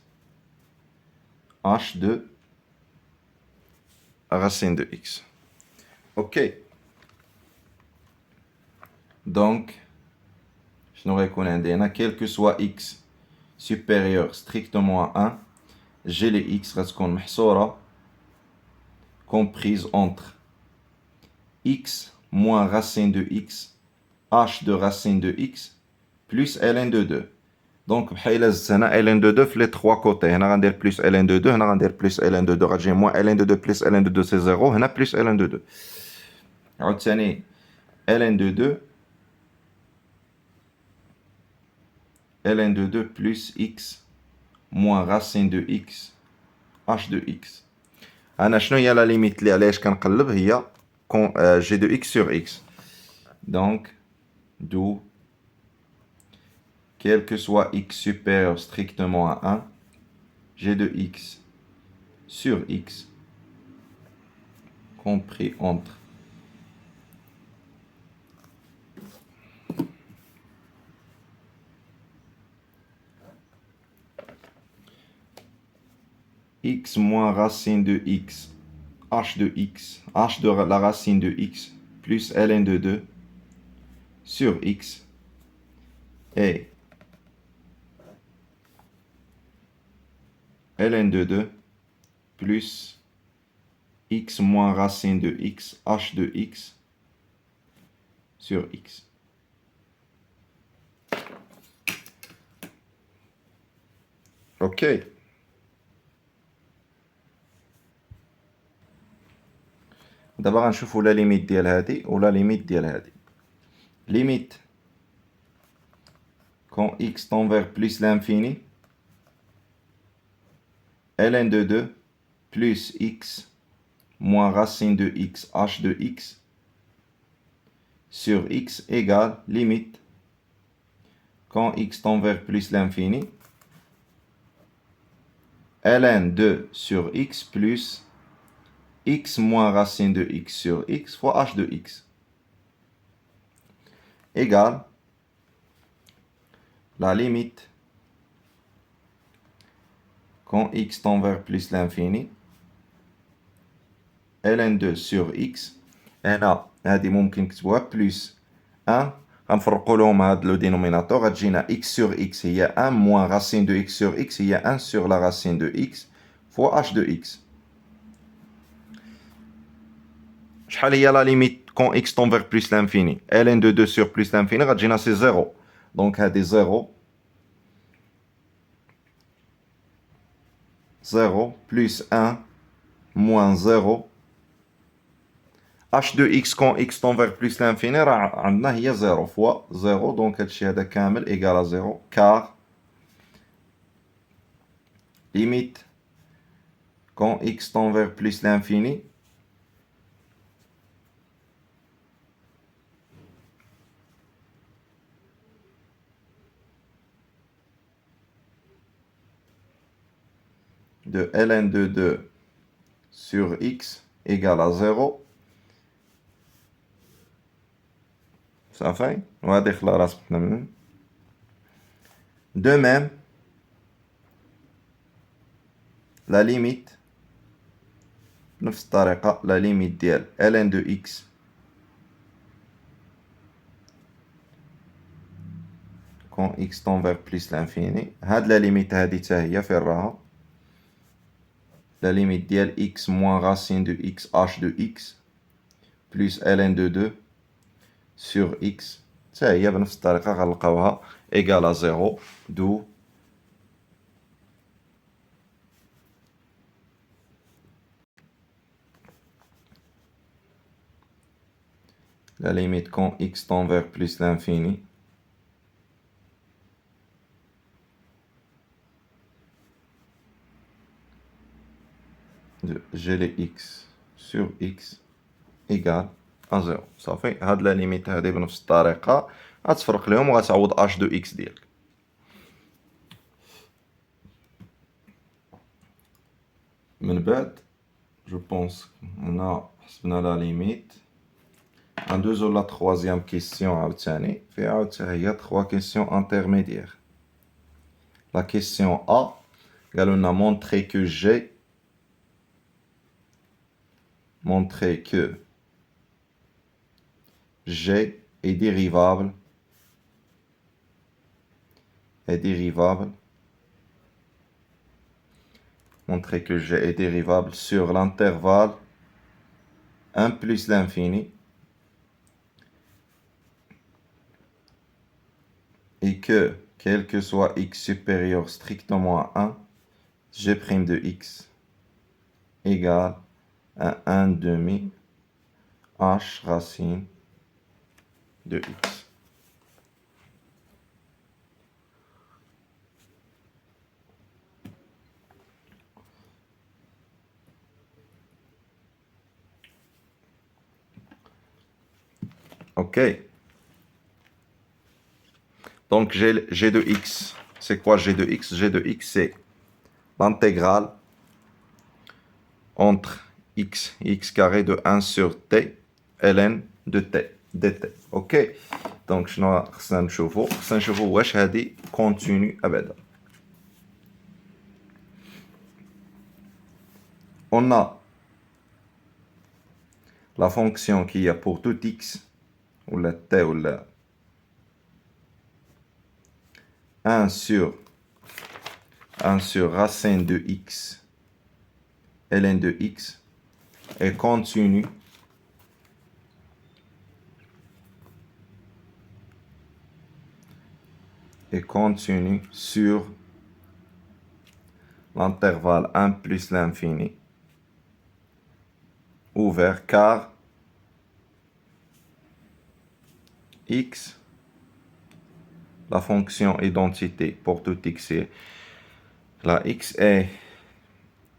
h de racine de x. Ok. Donc, je n'aurais qu'on a quel que soit x supérieur strictement à 1, j'ai les x reste qu'on محصورة comprise entre x moins racine de x h de racine de x plus ln de 2. Donc, بحال هنا ln de 2 في les trois côtés. هنا غندير plus ln de 2, هنا غندير plus ln de 2. غتجي moins ln de 2 plus ln de 2 c'est 0. هنا plus ln de 2. عاوتاني ln de 2 ln de 2 plus x moins racine de x h de x. أنا شنو هي la limite اللي علاش كنقلب هي g de x sur x. Donc, d'où quel que soit x supérieur strictement à 1, g de x sur x compris entre x moins racine de x, h de x, h de la racine de x, plus ln de 2 sur x et ln de 2 plus x moins racine de x, h de x sur x. Ok. دابا غنشوفو لا ليميت ديال هادي ولا ليميت ديال هادي. Limite quand x tend vers plus l'infini, ln de 2 plus x moins racine de x h de x sur x égale limite quand x tend vers plus l'infini, ln 2 sur x plus x moins racine de x sur x fois h de x égale la limite quand x tend vers plus l'infini, ln 2 sur x هنا هذه ممكن نكتبوها بلس 1 غنفرقوا لهم هاد لو دينوميناتور غتجينا x sur x هي 1 moins racine de x sur x هي 1 sur la racine de x fois h de x. شحال هي la limite quand x tend vers plus l'infini, ln de 2 sur plus l'infini غتجينا c'est 0. Donc هذه 0 0 plus 1 moins 0 h de x quand x tend vers plus l'infini راه عندنا هي 0 fois 0 donc هادشي هذا كامل égal à 0 car limite quand x tend vers plus l'infini de ln de 2 sur x égale à 0. Ça fait de même, la limite نفس الطريقة la limite ديال ln de x quand x tend vers plus l'infini هاد la limite هادي تا هي فين راها la limite ديال x moins racine de x h de x plus ln de 2 sur x تا هي بنفس الطريقة غنلقاوها égal à 0 d'où la limite quand x tend vers plus l'infini de g les x sur x égale à 0. صافي هاد لا ليميت هادي بنفس الطريقة غتفرق لهم وغتعوض h دو x ديالك. من بعد جو بونس هنا حسبنا لا ليميت. ندوزو لا تخوازيام كيسيون عاوتاني فيها عاوتاني هي 3 كيسيون انترميديير. لا كيسيون A قالوا لنا montrer que G est dérivable montrer que G est dérivable sur l'intervalle 1 plus l'infini et que, quel que soit x supérieur strictement à 1, G' de x égale à 1 demi h racine de x. Ok. Donc g de x, c'est quoi g de x? G de x, c'est l'intégrale entre x et x carré de 1 sur t, ln de t, dt. Ok. Donc شنو خصنا نشوفو واش هادي continue أبدا. On a la fonction qui a pour tout x ou la t ou la 1 sur racine de x ln de x est continue sur l'intervalle 1 plus l'infini ouvert car x, la fonction identité pour tout x, est la x est,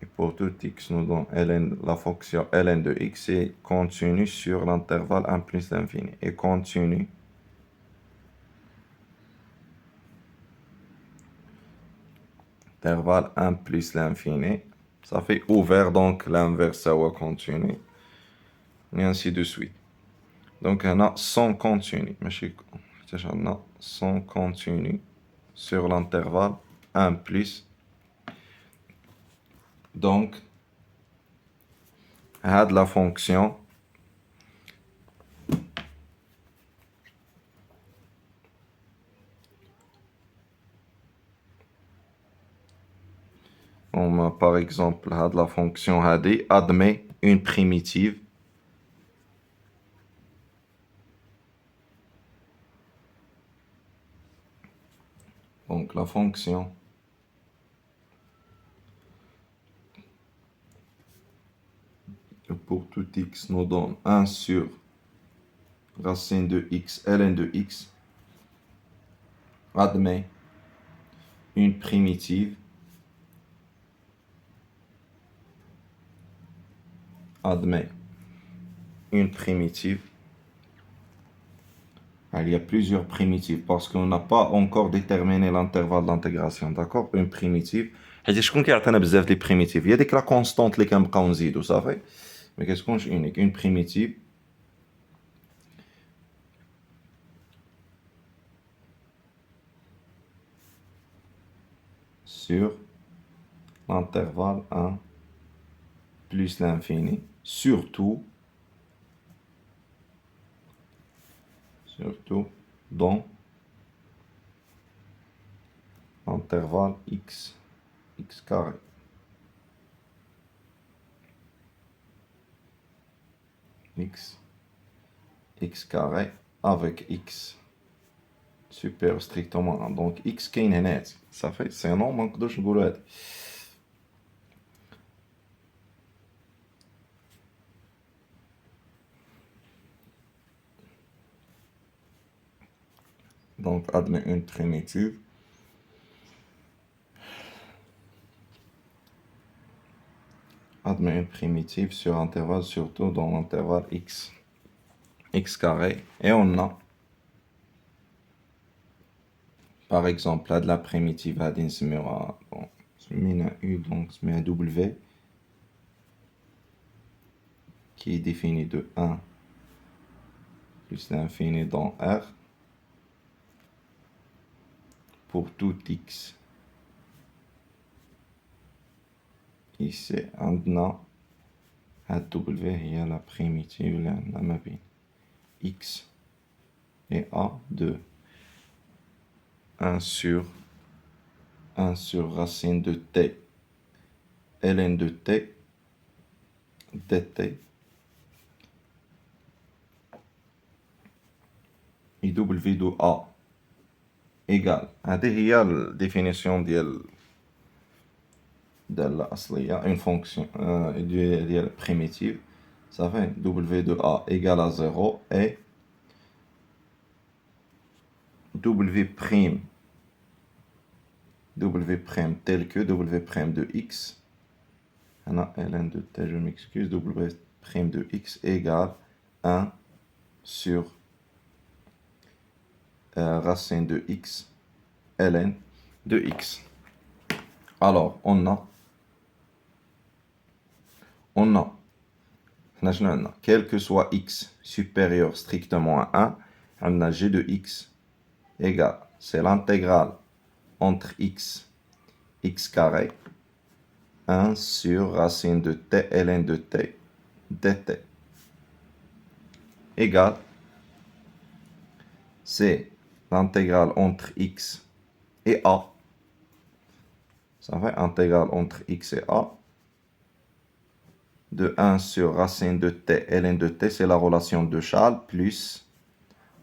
et pour tout x nous donne ln, la fonction ln de x est continue sur l'intervalle 1 plus l'infini, et continue intervalle 1 plus l'infini, ça fait ouvert, donc l'inverse ça va continue, et ainsi de suite. Donc on a sans continu, sans continu sur l'intervalle 1 plus. Donc, had la fonction on a par exemple had la fonction hadi admet une primitive donc la fonction pour tout x nous donne 1 sur racine de x ln de x admet une primitive il y a plusieurs primitives parce qu'on n'a pas encore déterminé l'intervalle d'intégration, d'accord? Une primitive حيت شكون كيعطينا بزاف دي primitives هي ديك لا كونستانت اللي كنبقاو نزيدو صافي ما كتكونش اونيك une primitive sur l'intervalle 1 plus l'infini surtout dans l'intervalle x carré. x carré avec x supérieur strictement 1. Donc x كاين هنا ça fait c'est un nombre ما نقدرش نقولوا هذا. Donc admet une primitive admet une primitive sur intervalle, surtout dans l'intervalle x, x carré. Et on a, par exemple, là de la primitive, bon, un U, donc un W, qui est défini de 1 plus l'infini dans R, pour tout x. Ici, عندنا W هي la primitive اللي عندنا ما بين x et A de 1 sur racine de t ln de t dt et W de A égale. هذه هي الديفينيسيون ديال الأصلية une fonction ديال primitive. Ça fait W de A égale à 0 et W prime tel que W prime de x, ln de t, je m'excuse, W prime de x égale 1 sur racine de x, ln de x. Alors, on a quel que soit x supérieur strictement à 1, on a g de x égale, c'est l'intégrale entre x carré, 1 sur racine de t ln de t dt égale, c'est l'intégrale entre x et a. Ça fait intégrale entre x et a de 1 sur racine de t ln de t, c'est la relation de Charles, plus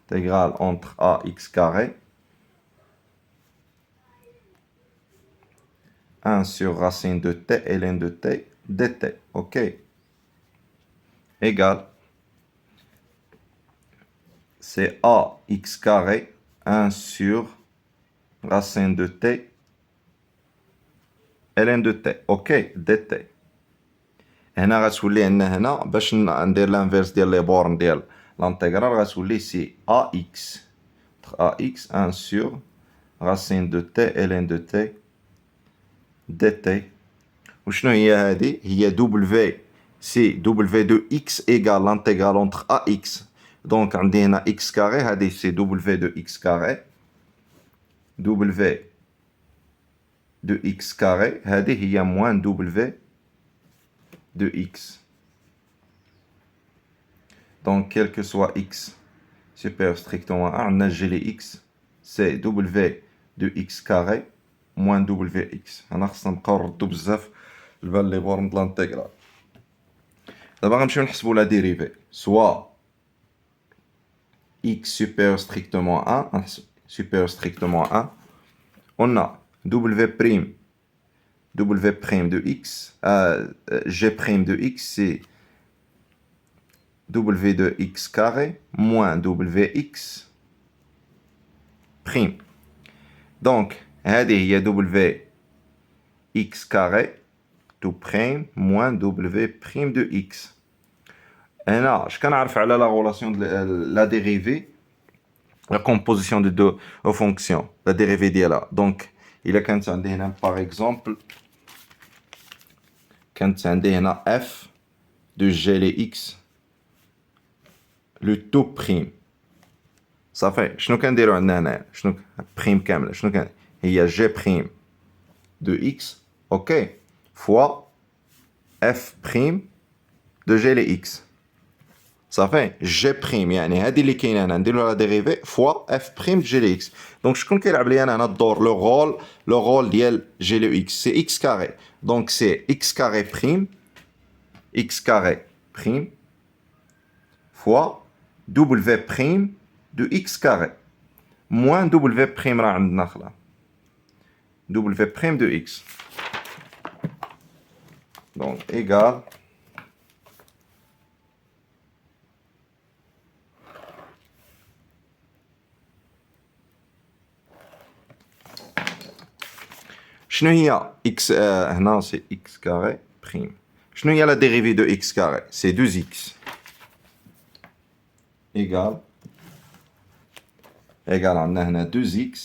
intégrale entre a x carré 1 sur racine de t ln de t dt, ok, égale, c'est a x carré 1 sur racine de t ln de t, ok, dt. هنا غتولي عندنا هنا باش ندير لانفيرس ديال لي بورن ديال لانتيغرال غتولي سي ax 1 sur racine de t ln de t dt. وشنو هي هذه؟ هي w سي w de x égale l'intégrale entre ax. دونك عندي هنا x carré، هذه سي w de x carré، w de x carré، هذه هي moins w de x. Donc, quel que soit x supérieur strictement à 1, on a g de x, c'est w de x carré moins wx. On a نقرضوا بزاف البال لي بورم de l'intégrale. دابا غنمشيو نحسبوا la dérivée. Soit x supérieur strictement à 1, on a w prime de x, g prime de x, c'est w de x carré moins wx prime. Donc, هذه هي w x carré tout prime moins w prime de x. هنا اش كنعرف على la relation de la dérivée, la composition de deux fonctions, la dérivée ديالها. Donc, إلا كانت عندي هنا par exemple كانت عندي هنا f de g les x le tout prime. صافي شنو كنديرو عندنا هنا؟ شنو بريم كامله شنو كان هي g prime de x, ok, fois f prime de g les x. صافي g prime يعني هذه اللي كاينه هنا نديرو لها ديريفي fois f prime de g les x. دونك شكون كيلعب لي انا هنا الدور؟ لو رول ديال g les x c'est x carré. Donc c'est x carré prime fois w prime de x carré moins w prime راه عندنا خلا w prime de x. Donc égale شنو هي x هنا سي x carré prime. شنو هي la dérivée de x carré? C'est 2x égale عندنا هنا 2x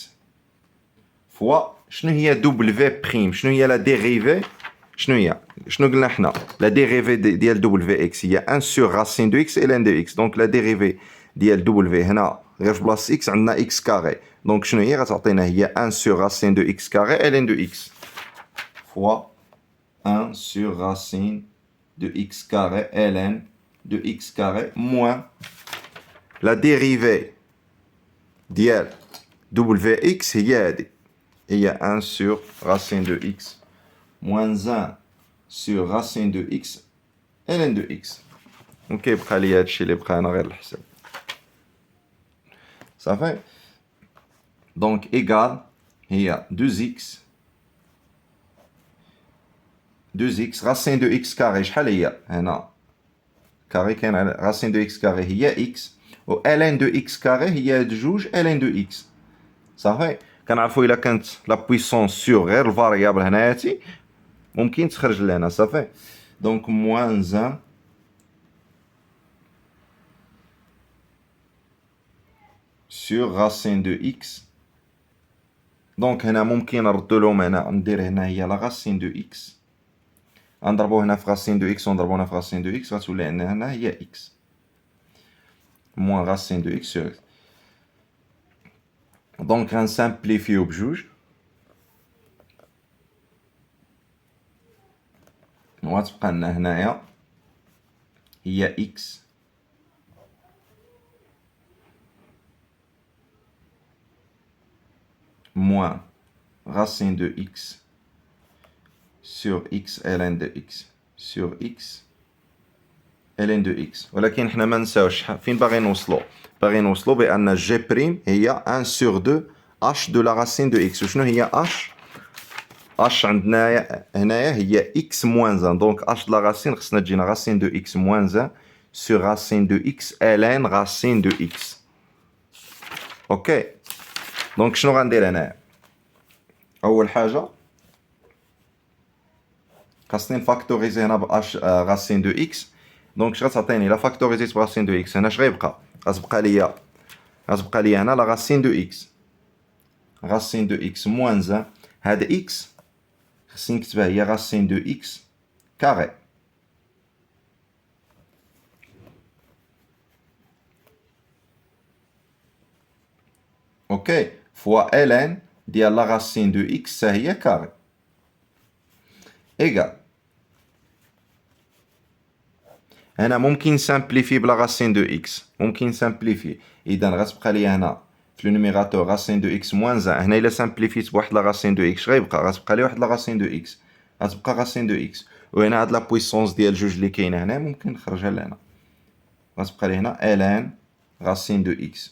fois شنو هي w prime. شنو هي la dérivée? شنو قلنا حنا la dérivée ديال wx هي 1 sur racine de x ln de x. donc la dérivée ديال w هنا غير في بلاصه x عندنا x carré. donc شنو هي غتعطينا هي 1 sur racine de x carré ln de x fois 1 sur racine de x carré ln de x carré moins la dérivée ديال wx هي هذه هي 1 sur racine de x moins 1 sur racine de x ln de x. وكيبقى لي هادشي اللي بقى هنا غير الحساب صافي. دونك ايكال هي 2x racine de x carré شحال هي هنا كاري كاين على racine de x carré هي x و ln de x carré هي هاد جوج ln de x صافي. كنعرفوا الا كانت لا بويسونس سور غير الفاريابل هناياتي ممكن تخرج لنا صافي. دونك موان 1 sur racine de x. دونك هنا ممكن نردو لهم هنا ندير هنا هي لا racine de x نضربو هنا في racine de x ونضربو هنا في racine de x غتولي عندنا هنا هي x moins racine de x sur x. دونك غنسامبليفيو بجوج وغتبقى لنا هنايا هي x moins racine de x sur x ln de x sur x ln de x. ولكن حنا ما نساوش فين باغي نوصلو بان جي بريم هي 1 sur 2 h de la racine de x. وشنو هي h عندنا هنايا هي x moins 1 دونك h de la racine خصنا تجينا racine de x moins 1 sur racine de x ln racine de x. اوكي دونك شنو غندير هنايا؟ اول حاجه خاصني نفاكتوريزي هنا ب h racine de x. دونك اش غتعطيني لا فاكتوريزيت ب racine de x هنا اش غيبقى؟ غتبقى ليا هنا لا racine de x racine de x moins 1 هاد x خصني نكتبها هي racine de x carré اوكي فوا ln ديال لا racine de x هي كاري ايكال هنا ممكن سامبليفي بلا racine de x ممكن سامبليفي اذا غتبقى لي هنا في النيميراتور racine de x moins 1 هنا الا سامبليفيت بواحد لا racine de x غتبقى لي واحد لا racine de x غتبقى racine de x وهنا هاد لا بويسونس ديال جوج اللي كاينه هنا ممكن نخرجها لهنا غتبقى لي هنا ln racine de x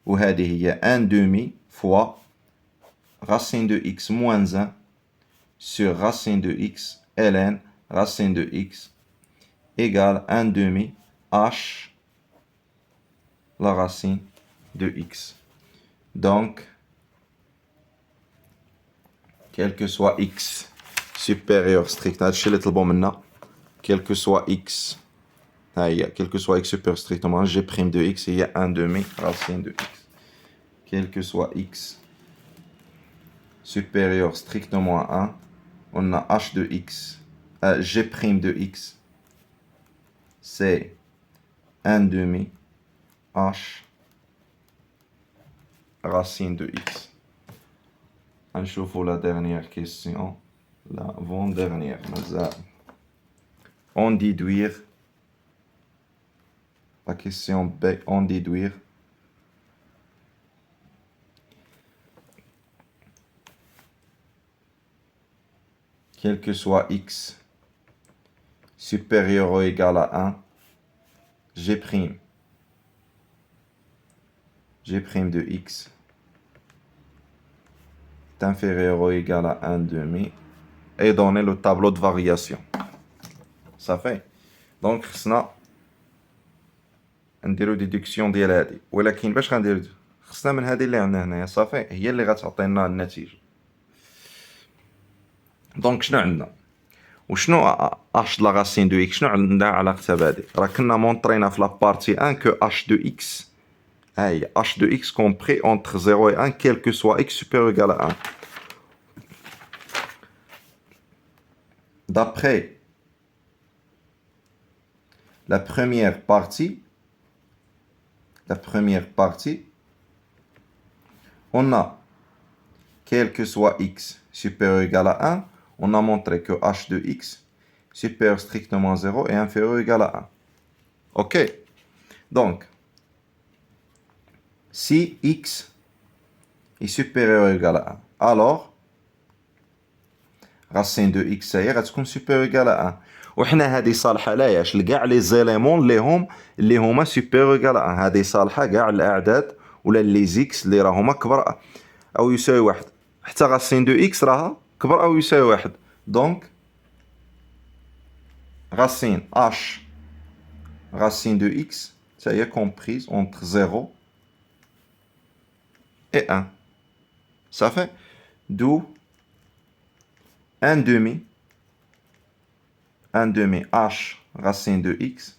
وهذه هي 1 demi fois racine de x moins 1 sur racine de x ln racine de x égale 1 demi h la racine de x. Donc, quel que soit x supérieur strict, quel que soit x, quel que soit x supérieur strictement, g' de x, il y a 1 demi racine de x. Quel que soit x supérieur strictement à 1, on a h de x, g' de x, c'est 1 demi h racine de x. نشوفوا la dernière question, l'avant-dernière. En déduire, la question B, en déduire. Quel que soit x supérieur ou égal à 1, g' de x est inférieur ou égal à 1 demi et donner le tableau de variation. Ça fait. Donc, خصنا نديرو ديدكسيون ديال هادي ولكن باش غنديرو خصنا من هادي اللي عندنا هنايا صافي هي اللي غتعطينا النتيجة. دونك شنو عندنا؟ وشنو اش دو لا راسين دو اكس شنو عندها علاقتها بهادي؟ راه كنا مونطرينا في لابارتي 1 كو اش دو اكس ها هي اش دو اكس كومبري اونتر 0 و 1 كيل كو سوا اكس سوبيريور ايكال ا 1. D'après la première partie, on a, quel que soit x supérieur ou égal à 1, on a montré que h de x supérieur strictement à 0 est inférieur ou égal à 1. Ok? Donc, si x est supérieur ou égal à 1, alors, racine de x ça y est, غتكون supérieur ou égal à 1. وحنا هذه صالحه لا ياش لكاع لي زيليمون اللي هما سوبيريور ايكال 1. هذه صالحه كاع الاعداد ولا لي زيكس اللي راهما كبر او يساوي واحد. حتى غاسين دو اكس راها كبر او يساوي واحد. دونك غاسين اش غاسين دو اكس تا هي كومبريز اونتر 0 et 1. Ça fait d'où 1 demi h racine de x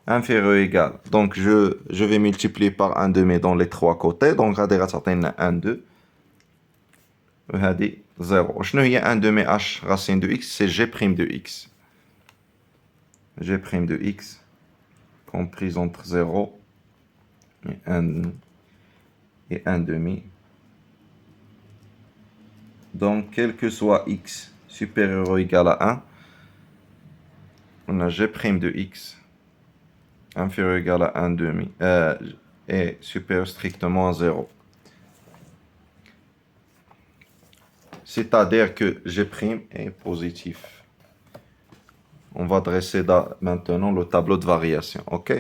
inférieur ou égal. Donc je vais multiplier par 1 demi dans les trois côtés. Donc غادي غتعطينا 1 2 وهذه 0. وشنو هي 1 demi h racine de x? C'est g prime de x. G prime de x comprise entre 0 et 1 demi. Donc quel que soit x supérieur ou égal à 1, on a g prime de x inférieur ou égal à 1 demi et supérieur strictement à 0. C'est-à-dire que g prime est positif. On va dresser maintenant le tableau de variation, ok?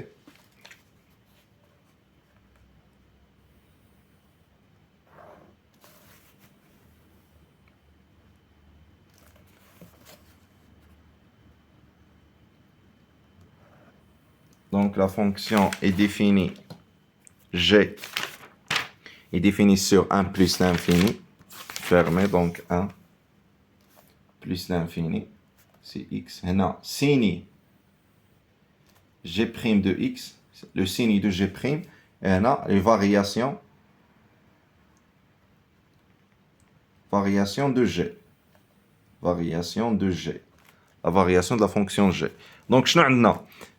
Donc la fonction est définie, g est définie sur 1 plus l'infini, fermé, donc 1 plus l'infini, c'est x. Maintenant, sini g' de x, le signe de g', et là, les variations de g. Variation de g. La variation de la fonction g. Donc, je n'ai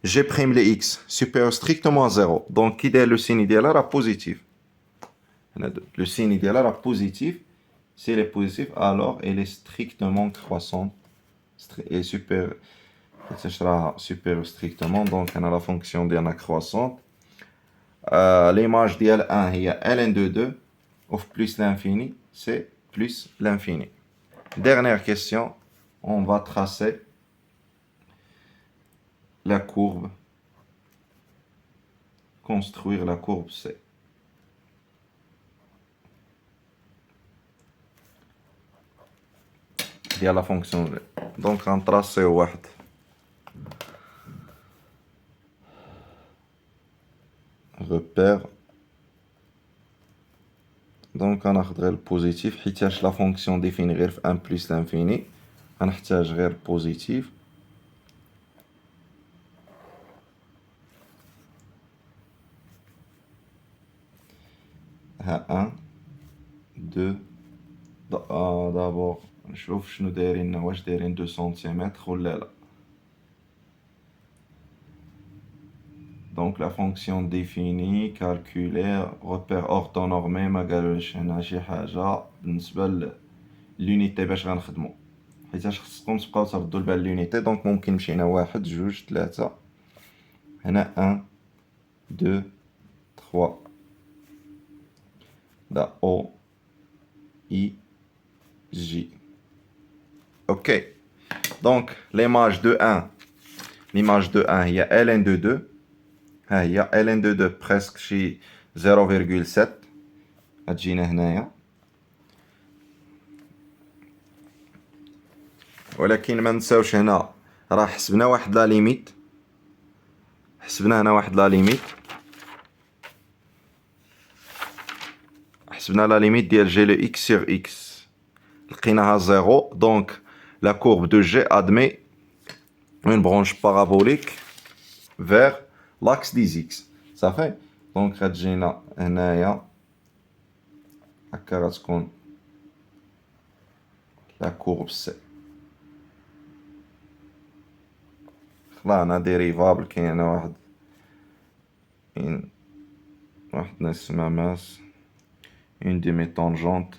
g' les x supérieur strictement à 0. Donc, il est le signe idéal à positif. Le signe idéal à positif. S'il est positif, alors il est strictement croissant. Et supérieur strictement. Donc, on a la fonction de croissante. L'image d'IL 1 est ln de 2. Of plus l'infini, c'est plus l'infini. Dernière question. On va tracer la courbe, construire la courbe C. Il y a la fonction G. Donc on trace واحد. Repère. Donc on a le positif. حيتاش la fonction définie غير 1 plus l'infini. غنحتاج غير positif. ها 1 2 d'abord نشوف شنو دايرين واش دايرين 2 سنتيمتر ولا لا. Donc la fonction définie, calculée, repère orthonormé ما قالولش هنا شي حاجة بالنسبة للونيتي باش غنخدمو. حيتاش خصكم تبقاو تردوا البال لونيتي. دونك ممكن مشينا 1 2 3 هنا 1 2 3 دا O I J. Ok. Donc l'image de 1 هي ln de 2. ها هي ln de 2 presque شي 0,7 غتجينا هنايا. ولكن ما نساوش هنا راه حسبنا واحد لا ليميت. حسبنا هنا واحد لا ليميت. حسبنا لا ليميت ديال جي لو اكس سيغ اكس. لقيناها 0. دونك la courbe de G admet une branche parabolique vers l'axe des X. Ça fait. Donc, غتجينا هنايا هكا غتكون la courbe C. خلعنا dérivable كاينة واحد نسمى ماس une demi-tangente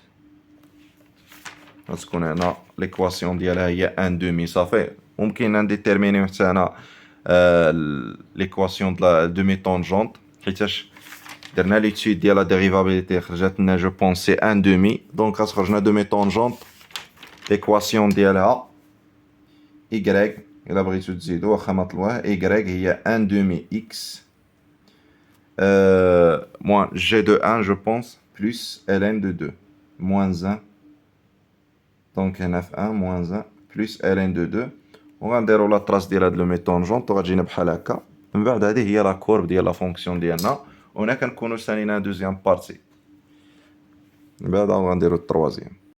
غتكون هنا l'équation ديالها هي 1 demi صافي ممكن نديتيرمينيو حتى هنا l'équation de la demi-tangente حيتاش درنا ليتود ديال لا ديريفابيليتي خرجت لنا جو بونس سي 1 demi دونك غتخرج لنا demi-tangente l'équation ديالها y إلا بغيتو تزيدو واخا ما طلبوها y هي 1 demi x moins g de 1 je pense plus ln de 2 moins 1 donc هنا في 1 moins 1 plus ln de 2 وغنديرو لا تراس ديال هاد لو ميتونجونت وغتجينا بحال هكا من بعد هذه هي لا كورب ديال لا فونكسيون ديالنا وهنا كنكونو سالينا دوزيام بارتي من بعد غنديرو التروازيام